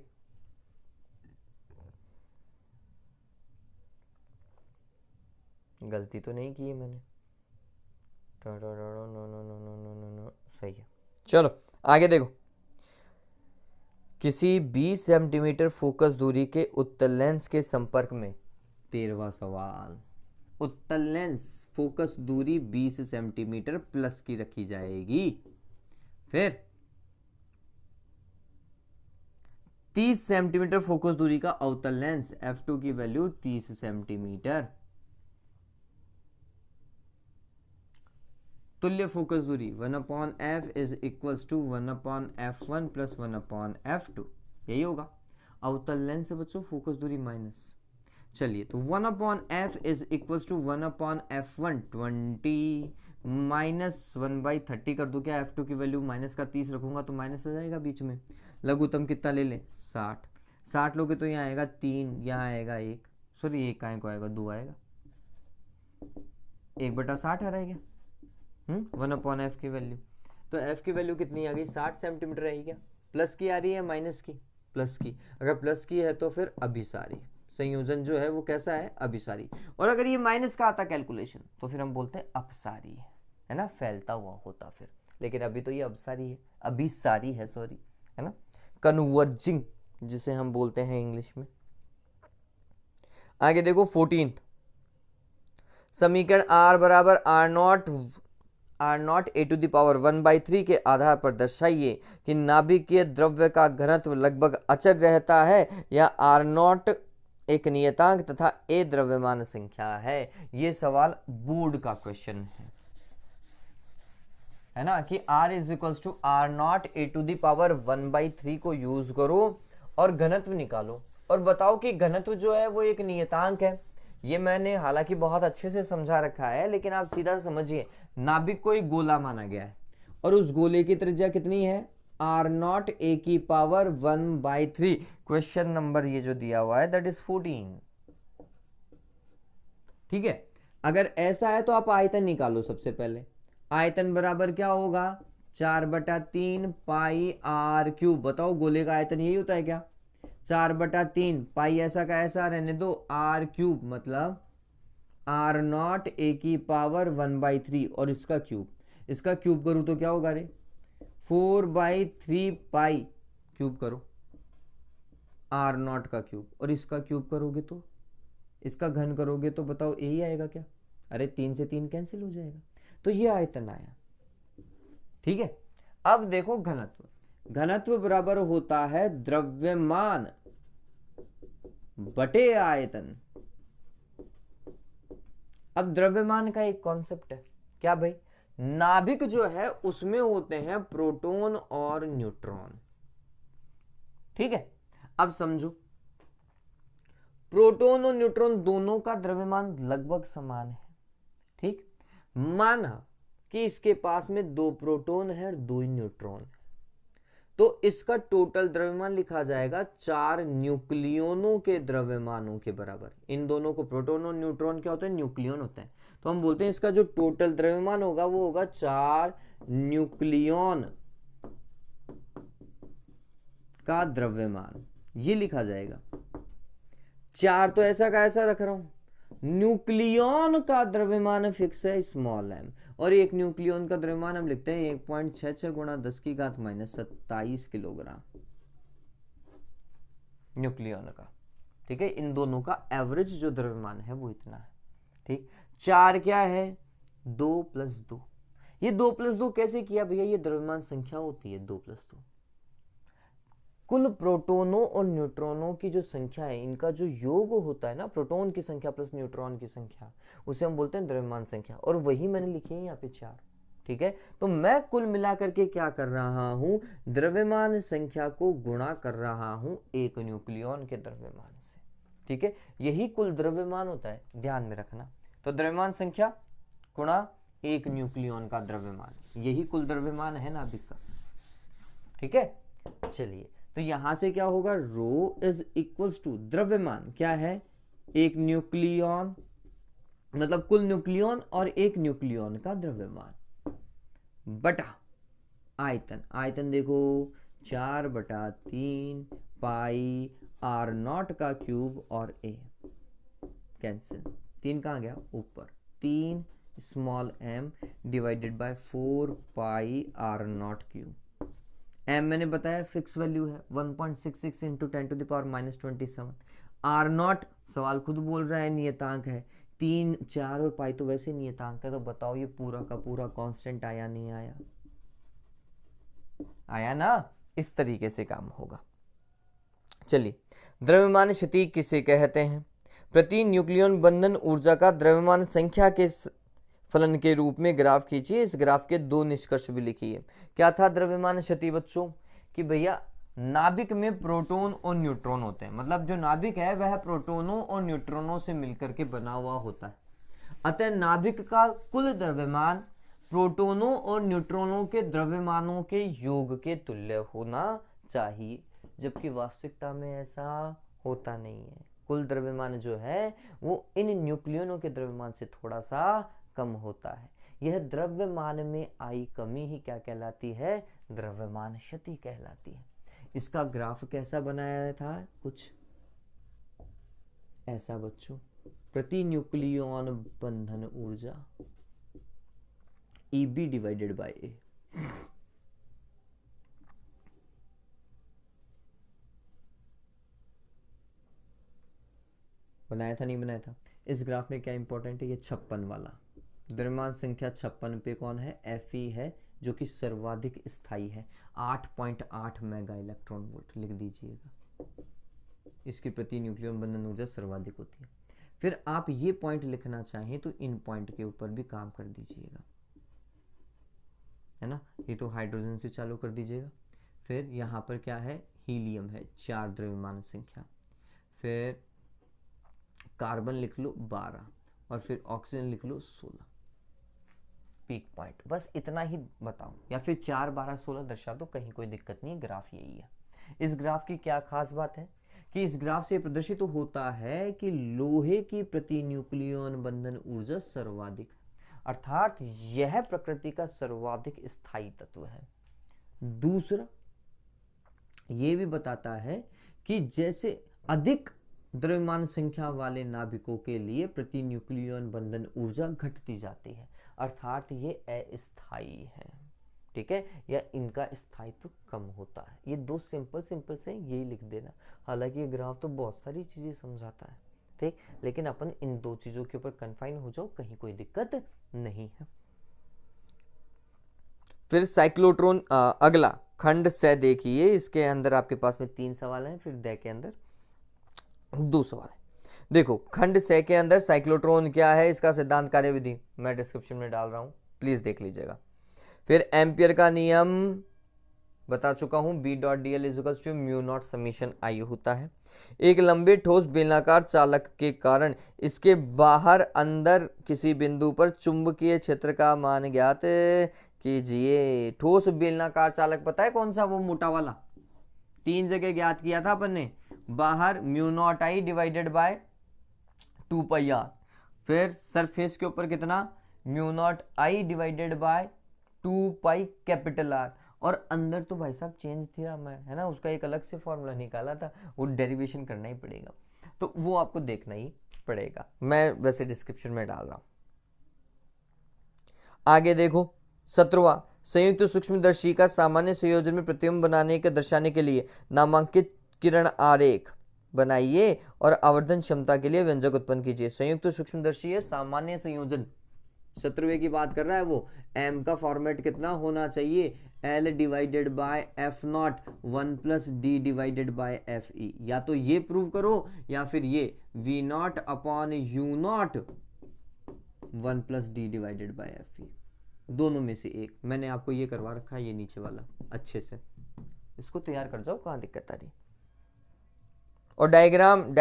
गलती तो नहीं की है मैंने, नो, सही है। चलो आगे देखो, किसी 20 सेंटीमीटर फोकस दूरी के उत्तल लेंस के संपर्क में, 13वां सवाल, उत्तल लेंस फोकस दूरी 20 सेंटीमीटर प्लस की रखी जाएगी। फिर 30 सेंटीमीटर फोकस दूरी का अवतल लेंस f2 की वैल्यू 30 सेंटीमीटर। तुल्य फोकस दूरी 1/f is equals to 1/f1 plus 1/f2, यही होगा। अवतल लेंस से बच्चों फोकस दूरी माइनस, चलिए तो 1/f is equals to 1/f1 20 minus 1/30 कर दो, क्या f2 की वैल्यू माइनस का 30 रखूंगा तो माइनस आ जाएगा बीच में। लघुत्तम कितना ले लें, 60 लोगे तो यहाँ आएगा 3, यहाँ आएगा 1, सॉरी 1 कहाँ को आएगा, 2 आएगा, 1/60 आ रहेगा 1/f की वैल्यू। तो f की वैल्यू कितनी आ गई, 60 सेंटीमीटर रहेगी। क्या प्लस की आ रही है माइनस की, प्लस की, अगर प्लस की है तो फिर अभिसारी, संयोजन जो है वो कैसा है, अभिसारी। और अगर ये माइनस का आता कैलकुलेशन तो फिर हम बोलते हैं अपसारी, है ना, फैलता हुआ होता फिर, लेकिन अभी तो ये अपसारी है, अभिसारी है, सॉरी, है ना, कन्वर्जिंग जिसे हम बोलते हैं इंग्लिश में। आगे देखो 14 समीकरण r बराबर r0 a to the power 1/3 के आधार पर दर्शाइए कि नाभिकीय द्रव्य का घनत्व लगभग अचर रहता है या r0 एक नियतांक तथा a द्रव्यमान संख्या है। ये सवाल बोर्ड का क्वेश्चन है ना, कि r is equals to r0 a to the power 1/3 को यूज करो और घनत्व निकालो, और बताओ कि घनत्व जो है वो एक नियतांक है। ये मैंने हालांकि बहुत अच्छे से समझा रखा है, लेकिन आप सीधा समझिए, नाभिक को एक गोला माना गया है और उस गोले की त्रिज्या कितनी है, r0 a की पावर 1/3। क्वेश्चन नंबर ये जो दिया हुआ है दैट इज 14। ठीक है, अगर ऐसा है तो आप आयतन निकालो। सबसे पहले आयतन बराबर क्या होगा, 4/3 पाई r क्यूब। बताओ गोले का आयतन यही होता है क्या, 4/3 पाई ऐसा का ऐसा रहने दो, r क्यूब मतलब r0 a की पावर 1/3 और इसका क्यूब करूं तो क्या होगा रे, 4/3 पाई क्यूब करो r0 का क्यूब, और इसका क्यूब करोगे तो, इसका घन करोगे तो बताओ यही आएगा क्या, अरे 3 से 3 कैंसिल हो जाएगा, तो ये आयतन आया। ठीक है, अब देखो घनत्व बराबर होता है द्रव्यमान बटे आयतन। अब द्रव्यमान का एक कॉन्सेप्ट है, क्या भाई, नाभिक जो है उसमें होते हैं प्रोटॉन और न्यूट्रॉन। ठीक है, अब समझो, प्रोटॉन और न्यूट्रॉन दोनों का द्रव्यमान लगभग समान है। ठीक, माना कि इसके पास में 2 प्रोटॉन है और 2 न्यूट्रॉन है, तो इसका टोटल द्रव्यमान लिखा जाएगा 4 न्यूक्लियोनों के द्रव्यमानों के बराबर। इन दोनों को, प्रोटॉन और न्यूट्रॉन क्या होते हैं, न्यूक्लियन होते हैं, तो हम बोलते हैं इसका जो टोटल द्रव्यमान होगा वो होगा 4 न्यूक्लियन का द्रव्यमान, ये लिखा जाएगा। 4 तो ऐसा का ऐसा रख रहा हूं, न्यूक्लियन का द्रव्यमान फिक्स है स्मॉल m, और एक न्यूक्लियन का द्रव्यमान हम लिखते हैं 1.66 गुणा 10⁻⁻27 किलोग्राम न्यूक्लियन का। ठीक है, इन दोनों का एवरेज जो द्रव्यमान है वो इतना है। ठीक, 4 क्या है, 2 + 2। ये 2 + 2 कैसे किया भैया, ये द्रव्यमान संख्या होती है 2 + 2। कुल प्रोटॉनों और न्यूट्रॉनों की जो संख्या है, इनका जो योग होता है ना, प्रोटॉन की संख्या प्लस न्यूट्रॉन की संख्या, उसे हम बोलते हैं द्रव्यमान संख्या, और वही मैंने लिखी है यहाँ पे 4। ठीक है, तो मैं कुल मिलाकर के क्या कर रहा हूं, द्रव्यमान संख्या को गुणा कर रहा हूं एक न्यूक्लियन के द्रव्यमान से। ठीक है, यही कुल द्रव्यमान होता है, ध्यान में रखना। तो द्रव्यमान संख्या गुणा एक न्यूक्लियन का द्रव्यमान, यही कुल द्रव्यमान है नाभिक का। ठीक है, चलिए तो यहां से क्या होगा, रो इज इक्वल्स टू द्रव्यमान क्या है, एक न्यूक्लियन, मतलब कुल न्यूक्लियन और एक न्यूक्लियन का द्रव्यमान बटा आयतन। आयतन देखो 4/3 पाई r0 का क्यूब और a कैंसिल, 3 कहाँ गया ऊपर, 3 small m divided by 4 pi r0 cube. m मैंने बताया फिक्स वैल्यू है 1.66 इंटू 10⁻⁻27। r0 सवाल खुद बोल रहा है नियतांक है, 3 4 और पाई तो वैसे नियतांक है, तो बताओ ये पूरा का पूरा कांस्टेंट आया नहीं आया, आया ना। इस तरीके से काम होगा। चलिए, द्रव्यमान क्षति किसे कहते हैं, प्रति न्यूक्लियन बंधन ऊर्जा का द्रव्यमान संख्या के फलन के रूप में ग्राफ खींचिए। इस ग्राफ के 2 निष्कर्ष भी लिखिए। क्या था द्रव्यमान क्षति बच्चों, कि भैया नाभिक में प्रोटॉन और न्यूट्रॉन होते हैं, मतलब जो नाभिक है वह प्रोटॉनों और न्यूट्रॉनों से मिलकर के बना हुआ होता है। अतः नाभिक का कुल द्रव्यमान प्रोटॉनों और न्यूट्रॉनों के द्रव्यमानों के योग के तुल्य होना चाहिए, जबकि वास्तविकता में ऐसा होता नहीं है। कुल द्रव्यमान जो है वो इन न्यूक्लियनों के द्रव्यमान से थोड़ा सा कम होता है। यह द्रव्यमान में आई कमी ही क्या कहलाती है, द्रव्यमान क्षति कहलाती है। इसका ग्राफ कैसा बनाया था, कुछ ऐसा बच्चों, प्रति न्यूक्लियन बंधन ऊर्जा EB डिवाइडेड बाय A। बनाया था नहीं बनाया था। इस ग्राफ में क्या इंपॉर्टेंट है, ये 56 वाला द्रव्यमान संख्या 56 पे कौन है, Fe है, जो कि सर्वाधिक स्थायी है, 8.8 मेगा इलेक्ट्रॉन वोल्ट लिख दीजिएगा। इसकी प्रति न्यूक्लियन बंधन ऊर्जा सर्वाधिक होती है। फिर आप ये पॉइंट लिखना चाहें तो इन पॉइंट के ऊपर भी काम कर दीजिएगा, है ना। ये तो हाइड्रोजन से चालू कर दीजिएगा। फिर यहाँ पर क्या है, हीलियम है 4 द्रव्यमान संख्या, फिर कार्बन लिख लो 12 और फिर ऑक्सीजन लिख लो 16 पीक पॉइंट। बस इतना ही बताओ, या फिर 4 12 16 दर्शा दो, कहीं कोई दिक्कत नहीं, ग्राफ यही है। इस ग्राफ की क्या खास बात है कि इस ग्राफ से प्रदर्शित तो होता है कि लोहे की प्रति न्यूक्लियन बंधन ऊर्जा सर्वाधिक, अर्थात यह प्रकृति का सर्वाधिक स्थायी तत्व है। दूसरा यह भी बताता है कि जैसे अधिक द्रव्यमान संख्या वाले नाभिकों के लिए प्रति न्यूक्लियन बंधन ऊर्जा घटती जाती है, अर्थात ये अस्थायी है, ठीक है, या इनका स्थायित्व कम होता है। ये 2 सिंपल से यही लिख देना। हालांकि ये ग्राफ तो बहुत सारी चीजें समझाता है, ठीक, लेकिन अपन इन 2 चीजों के ऊपर कन्फाइन हो जाओ, कहीं कोई दिक्कत नहीं है। फिर साइक्लोट्रॉन, अगला खंड से देखिए, इसके अंदर आपके पास में 3 सवाल हैं, फिर दे के अंदर 2 सवाल है। देखो खंड से के अंदर साइक्लोट्रॉन क्या है, इसका सिद्धांत कार्यविधि मैं डिस्क्रिप्शन में डाल रहा हूं, प्लीज देख लीजिएगा। फिर एम्पियर का नियम बता चुका हूं, B.dl is mu naught summation I होता है। एक लंबे ठोस बेलनाकार चालक के कारण इसके बाहर अंदर किसी बिंदु पर चुंबकीय क्षेत्र का मान ज्ञात कीजिए। ठोस बेलनाकार चालक पता है कौन सा, वो मोटा वाला, 3 जगह ज्ञात किया था अपन ने, बाहर mu naught I divided by 2 pi r, फिर सरफेस के ऊपर कितना, mu naught I divided by 2 pi capital R, और अंदर तो भाई साहब चेंज थ्योरम है ना, उसका एक अलग से फॉर्मूला निकाला था, वो डेरिवेशन करना ही पड़ेगा, तो वो आपको देखना ही पड़ेगा, मैं वैसे डिस्क्रिप्शन में डाल रहा हूं। आगे देखो 17वां, संयुक्त सूक्ष्मदर्शी का सामान्य संयोजन में प्रतिबिंब बनाने के दर्शाने के लिए नामांकित किरण आरेख बनाइए और आवर्धन क्षमता के लिए व्यंजक उत्पन्न कीजिए। संयुक्त सूक्ष्मदर्शी है सामान्य संयोजन, 17वें की बात कर रहा है वो। m का फॉर्मेट कितना होना चाहिए, L divided by F not 1 plus D divided by F E, या तो ये प्रूव करो या फिर ये V not upon you not 1 plus D divided by F E, दोनों में से एक। मैंने आपको ये करवा रखा है, ये नीचे वाला, अच्छे से इसको तैयार कर जाओ, कहाँ दिक्कत आ रही। और डायग्राम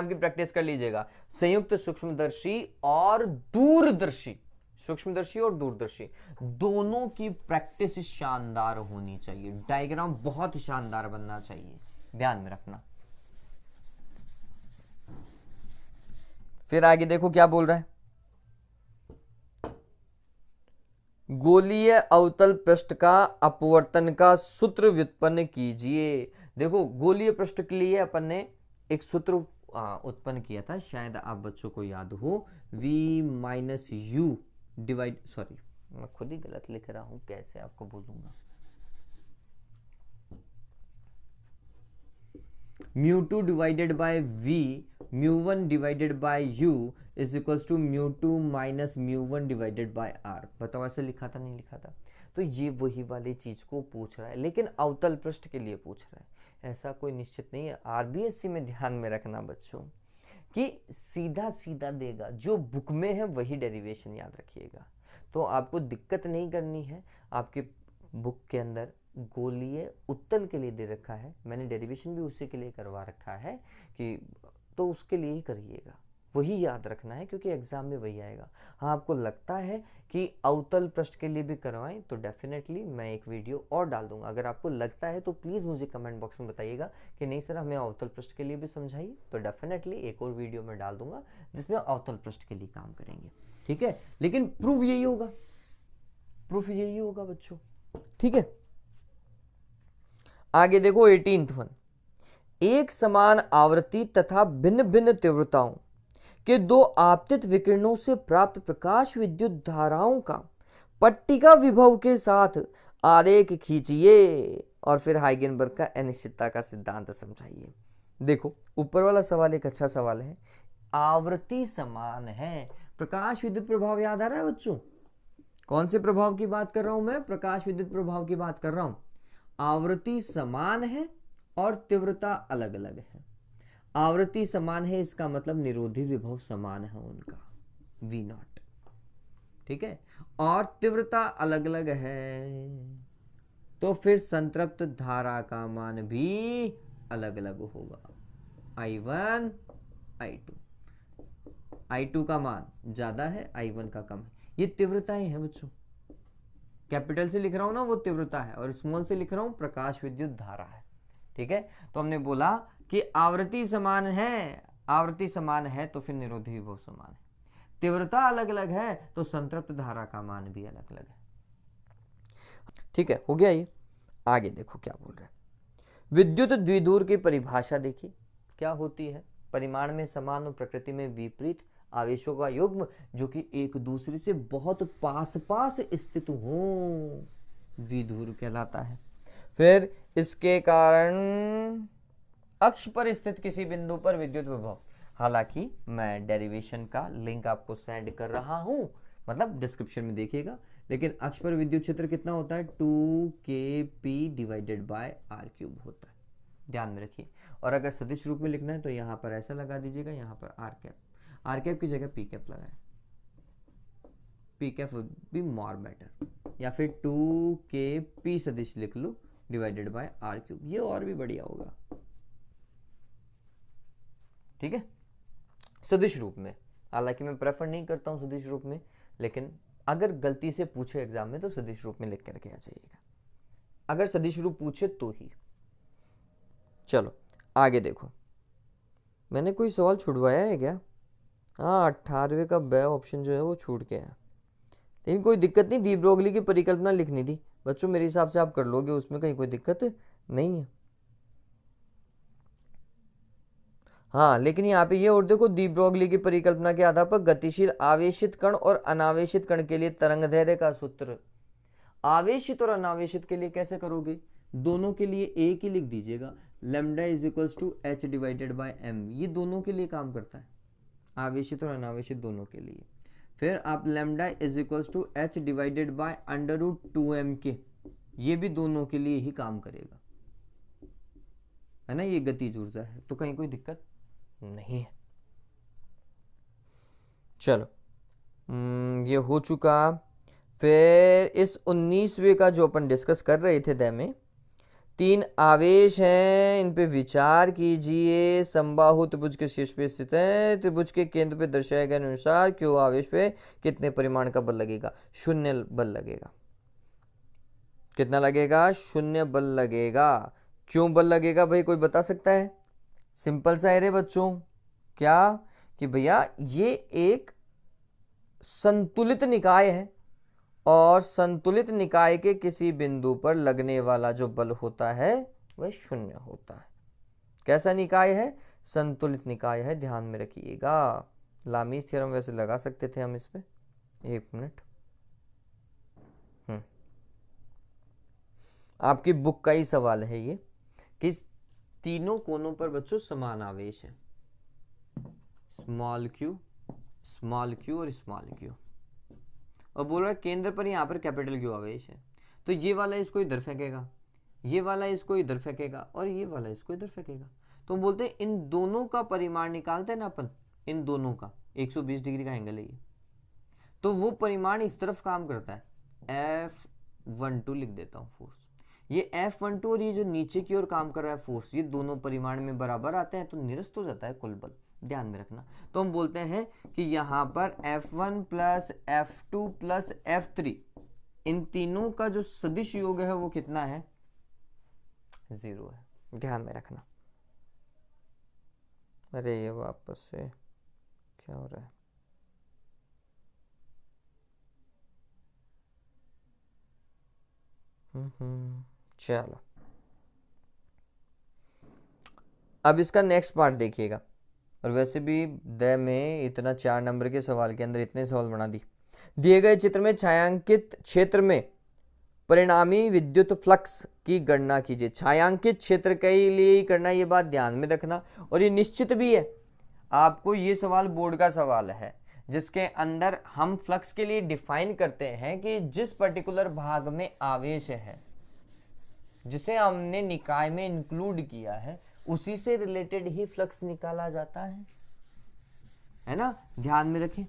की प्रैक्टिस कर लीजिएगा। संयुक्त सूक्ष्मदर्शी और दूरदर्शी सूक्ष्मदर्शी और दूरदर्शी दोनों की प्रैक्टिस शानदार होनी चाहिए, डायग्राम बहुत शानदार बनना चाहिए, ध्यान में रखना। फिर आगे देखो क्या बोल रहा है, गोलीय अवतल पृष्ठ का अपवर्तन का सूत्र व्युत्पन्न कीजिए। देखो गोलीय पृष्ठ के लिए अपन ने एक सूत्र उत्पन्न किया था, शायद आप बच्चों को याद हो, v minus you divide, sorry मैं खुद ही गलत लिख रहा हूं, कैसे आपको बोलूंगा, μ2 divided by v, μ1 divided by u is equals to μ2 minus μ1 divided by r। बताओ ऐसे लिखा था नहीं लिखा था? तो ये वही वाली चीज को पूछ रहा है, लेकिन अवतल पृष्ठ के लिए पूछ रहा है, ऐसा कोई निश्चित नहीं है। आरबीएससी में ध्यान में रखना बच्चों कि सीधा सीधा देगा, जो बुक में है वही डेरिवेशन याद रखिएगा, तो आपको दिक्कत नहीं करनी है। आपके बुक के अंदर गोलीय उत्तल के लिए दे रखा है, मैंने डेरिवेशन भी उसी के लिए करवा रखा है कि तो उसके लिए ही करिएगा, वही याद रखना है क्योंकि एग्जाम में वही आएगा। हाँ आपको लगता है कि अवतल पृष्ठ के लिए भी करवाएं तो डेफिनेटली मैं एक वीडियो और डाल दूंगा। अगर आपको लगता है तो प्लीज़ मुझे कमेंट बॉक्स में बताइएगा कि नहीं सर हमें अवतल पृष्ठ के लिए भी समझाइए, तो डेफिनेटली एक और वीडियो में डाल दूंगा जिसमें अवतल पृष्ठ के लिए काम करेंगे, ठीक है। लेकिन प्रूफ यही होगा, प्रूफ यही होगा बच्चों, ठीक है। आगे देखो 18th वन, एक समान आवृत्ति तथा भिन्न भिन्न तीव्रताओं के दो आपतित विकिरणों से प्राप्त प्रकाश विद्युत धाराओं का पट्टिका विभव के साथ आरेख खींचिए और फिर हाइगेनबर्ग का अनिश्चितता का सिद्धांत समझाइए। देखो ऊपर वाला सवाल एक अच्छा सवाल है, आवृत्ति समान है, प्रकाश विद्युत प्रभाव याद आ रहा है बच्चों? कौन से प्रभाव की बात कर रहा हूं मैं? प्रकाश विद्युत प्रभाव की बात कर रहा हूं। आवृत्ति समान है और तीव्रता अलग अलग है। आवृत्ति समान है इसका मतलब निरोधी विभव समान है उनका V0, ठीक है, और तीव्रता अलग अलग है तो फिर संतृप्त धारा का मान भी अलग अलग होगा, I1 I2। I2 का मान ज्यादा है, I1 का कम है, ये तीव्रताएं हैं बच्चों। कैपिटल से लिख रहा हूं ना वो तीव्रता है, और स्मॉल से लिख रहा हूं प्रकाश विद्युत धारा है, ठीक है। तो हमने बोला कि आवृत्ति समान है, आवृत्ति समान है तो फिर निरोधी विभव समान है, तीव्रता अलग अलग है तो संतृप्त धारा का मान भी अलग अलग है, ठीक है। हो गया ये। आगे देखो क्या बोल रहे हैं, विद्युत द्विध्रुव की परिभाषा देखिए क्या होती है, परिमाण में समान और प्रकृति में विपरीत आवेशों का युग्म जो कि एक दूसरे से बहुत पास पास स्थित हो, द्विध्रुव कहलाता है। फिर इसके कारण अक्ष पर स्थित किसी बिंदु पर विद्युत विभव, हालांकि मैं डेरिवेशन का लिंक आपको सेंड कर रहा हूं, मतलब डिस्क्रिप्शन में देखिएगा, लेकिन अक्ष पर विद्युत क्षेत्र कितना होता है 2kp डिवाइडेड बाय r³ होता है, ध्यान में रखिए। और अगर सदिश रूप में लिखना है तो यहाँ पर ऐसा लगा दीजिएगा, यहाँ पर r की जगह p कैप लगाएं, p cap would be more better, या फिर 2kp सदिश लिख लो डिवाइडेड बाय r³, ये और भी बढ़िया होगा, ठीक है, सदिश रूप में। हालांकि मैं प्रेफर नहीं करता हूं सदिश रूप में, लेकिन अगर गलती से पूछे एग्जाम में तो सदिश रूप में लिख करके आ जाइएगा, अगर सदिश रूप पूछे तो ही। चलो आगे देखो, मैंने कोई सवाल छुड़वाया है क्या? हाँ 18वें का ब ऑप्शन जो है वो छूट गया, लेकिन कोई दिक्कत नहीं, डी ब्रोगली की परिकल्पना लिखनी थी बच्चों, मेरे हिसाब से आप कर लोगे, उसमें कहीं कोई दिक्कत नहीं है। हाँ लेकिन यहाँ पे ये और देखो, डी ब्रोगली की परिकल्पना के आधार पर गतिशील आवेशित कण और अनावेशित कण के लिए तरंगदैर्घ्य का सूत्र, आवेशित और अनावेशित के लिए कैसे करोगे, दोनों के लिए एक ही लिख दीजिएगा, lambda is equals to h divided by m, ये दोनों के लिए काम करता है, आवेशित और अनावेशित दोनों के लिए। फिर आप lambda is equals to h divided by √2m के, ये भी दोनों के लिए ही काम करेगा, है ना, ये गतिज ऊर्जा है, तो कहीं कोई दिक्कत नहीं है। चलो ये हो चुका। फिर इस 19वें का जो अपन डिस्कस कर रहे थे में, तीन आवेश हैं, इन पे विचार कीजिए। समबाहु त्रिभुज के शीर्ष पे स्थित है, त्रिभुज के केंद्र पे दर्शाए गए अनुसार क्यों आवेश पे कितने परिमाण का बल लगेगा? 0 बल लगेगा। कितना लगेगा? 0 बल लगेगा। क्यों बल लगेगा भाई, कोई बता सकता है? सिंपल सा है रे बच्चों, क्या कि भैया ये एक संतुलित निकाय है और संतुलित निकाय के किसी बिंदु पर लगने वाला जो बल होता है वह 0 होता है। कैसा निकाय है? संतुलित निकाय है, ध्यान में रखिएगा। लामीज थ्योरम वैसे लगा सकते थे हम इस पे। एक मिनट, आपकी बुक का ही सवाल है ये कि तीनों कोनों पर बच्चों समान आवेश है, स्मॉल क्यू और स्मॉल क्यू, और बोल रहा है केंद्र पर यहाँ पर कैपिटल क्यू आवेश है। तो ये वाला इसको इधर फेंकेगा, ये वाला इसको इधर फेंकेगा और ये वाला इसको इधर फेंकेगा। तो हम बोलते हैं इन दोनों का परिमाण निकालते हैं ना अपन, इन दोनों का 120 डिग्री का एंगल है ये, तो वो परिमाण इस तरफ काम करता है। F12 लिख देता हूँ फोर्स, ये F12 और ये जो नीचे की ओर काम कर रहा है फोर्स, ये दोनों परिमाण में बराबर आते हैं तो निरस्त हो जाता है कुल बल, ध्यान में रखना। तो हम बोलते हैं कि यहाँ पर F1 plus F2 plus F3, इन तीनों का जो सदिश योग है वो कितना है? 0 है, ध्यान में रखना। अरे ये वापस से क्या हो रहा है? चलो अब इसका नेक्स्ट पार्ट देखिएगा। और वैसे भी द में इतना 4 नंबर के सवाल के अंदर इतने सवाल बना दी। दिए गए चित्र में छायांकित क्षेत्र में परिणामी विद्युत फ्लक्स की गणना कीजिए। छायांकित क्षेत्र के लिए ही करना, ये बात ध्यान में रखना। और ये निश्चित भी है, आपको ये सवाल बोर्ड का सवाल है जिसके अंदर हम फ्लक्स के लिए डिफाइन करते हैं कि जिस पर्टिकुलर भाग में आवेश है जिसे हमने निकाय में इंक्लूड किया है उसी से रिलेटेड ही फ्लक्स निकाला जाता है ना, ध्यान में रखें।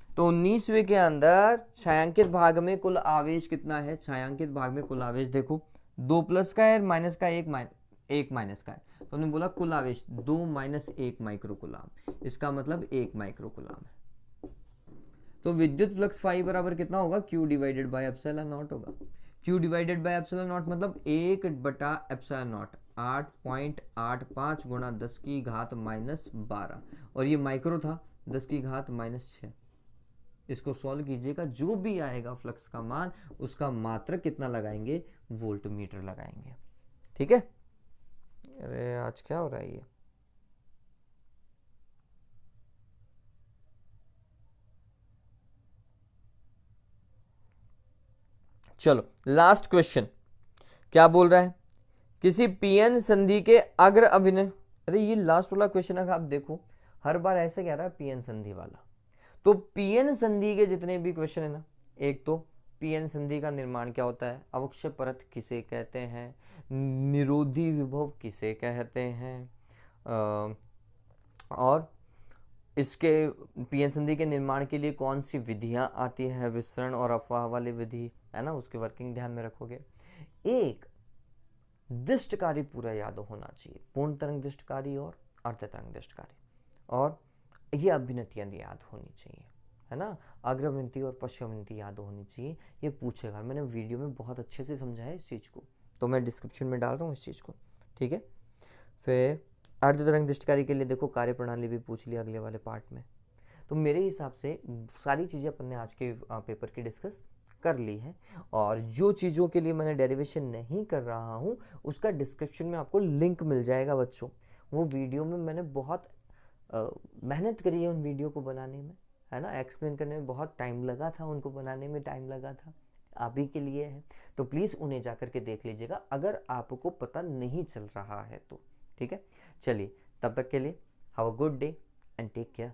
तो 19वें के अंदर छायांकित भाग में कुल आवेश कितना है? छायांकित भाग में कुल आवेश देखो 2 प्लस का है, माइनस का 1 माइनस का है, तो हमने बोला कुल आवेश 2 माइनस 1 माइक्रोकुलाम, इसका मतलब 1 माइक्रोकुलाम है। तो विद्युत फ्लक्स फाई बराबर कितना होगा? Q divided by epsilon not होगा। Q divided by epsilon not मतलब 1 बटा एप्सिलॉन नॉट, 8.85 गुणा 10 की घात माइनस 12, और ये माइक्रो था 10 की घात माइनस 6। इसको सॉल्व कीजिएगा, जो भी आएगा फ्लक्स का मान उसका मात्रक कितना लगाएंगे? वोल्ट मीटर लगाएंगे, ठीक है। अरे आज क्या हो रहा है ये? चलो लास्ट क्वेश्चन क्या बोल रहा है? किसी पीएन संधि के अग्र अभिनय, अरे ये लास्ट वाला क्वेश्चन है, आप देखो हर बार ऐसे कह रहा है पीएन संधि वाला। तो पीएन संधि के जितने भी क्वेश्चन है ना, एक तो पीएन संधि का निर्माण क्या होता है, अवक्षय परत किसे कहते हैं, निरोधी विभव किसे कहते हैं, और इसके पीएन संधि के निर्माण के लिए कौन सी विधियां आती है, विसरण और अफवाह वाली विधि है ना, उसकी वर्किंग ध्यान में रखोगे। एक दिष्टकारी पूरा याद होना चाहिए, पूर्ण तरंग दिष्टकारी और अर्ध तरंग दिष्टकारी, और ये अभिनतियां याद होनी चाहिए, है ना, अग्रविनती और पश्चिमविनती याद होनी चाहिए। ये पूछेगा, मैंने वीडियो में बहुत अच्छे से समझाया इस चीज़ को, तो मैं डिस्क्रिप्शन में डाल रहा हूँ इस चीज़ को, ठीक है। फिर अर्ध तरंग दिष्टकारी के लिए देखो कार्य प्रणाली भी पूछ लिया अगले वाले पार्ट में। तो मेरे हिसाब से सारी चीज़ें अपन ने आज के पेपर की डिस्कस कर ली है, और जो चीज़ों के लिए मैंने डेरिवेशन नहीं कर रहा हूँ उसका डिस्क्रिप्शन में आपको लिंक मिल जाएगा बच्चों। वो वीडियो में मैंने बहुत मेहनत करी है उन वीडियो को बनाने में, है ना, एक्सप्लेन करने में बहुत टाइम लगा था, उनको बनाने में टाइम लगा था, आप ही के लिए है। तो प्लीज़ उन्हें जा कर के देख लीजिएगा अगर आपको पता नहीं चल रहा है तो, ठीक है। चलिए तब तक के लिए have a good day and take care.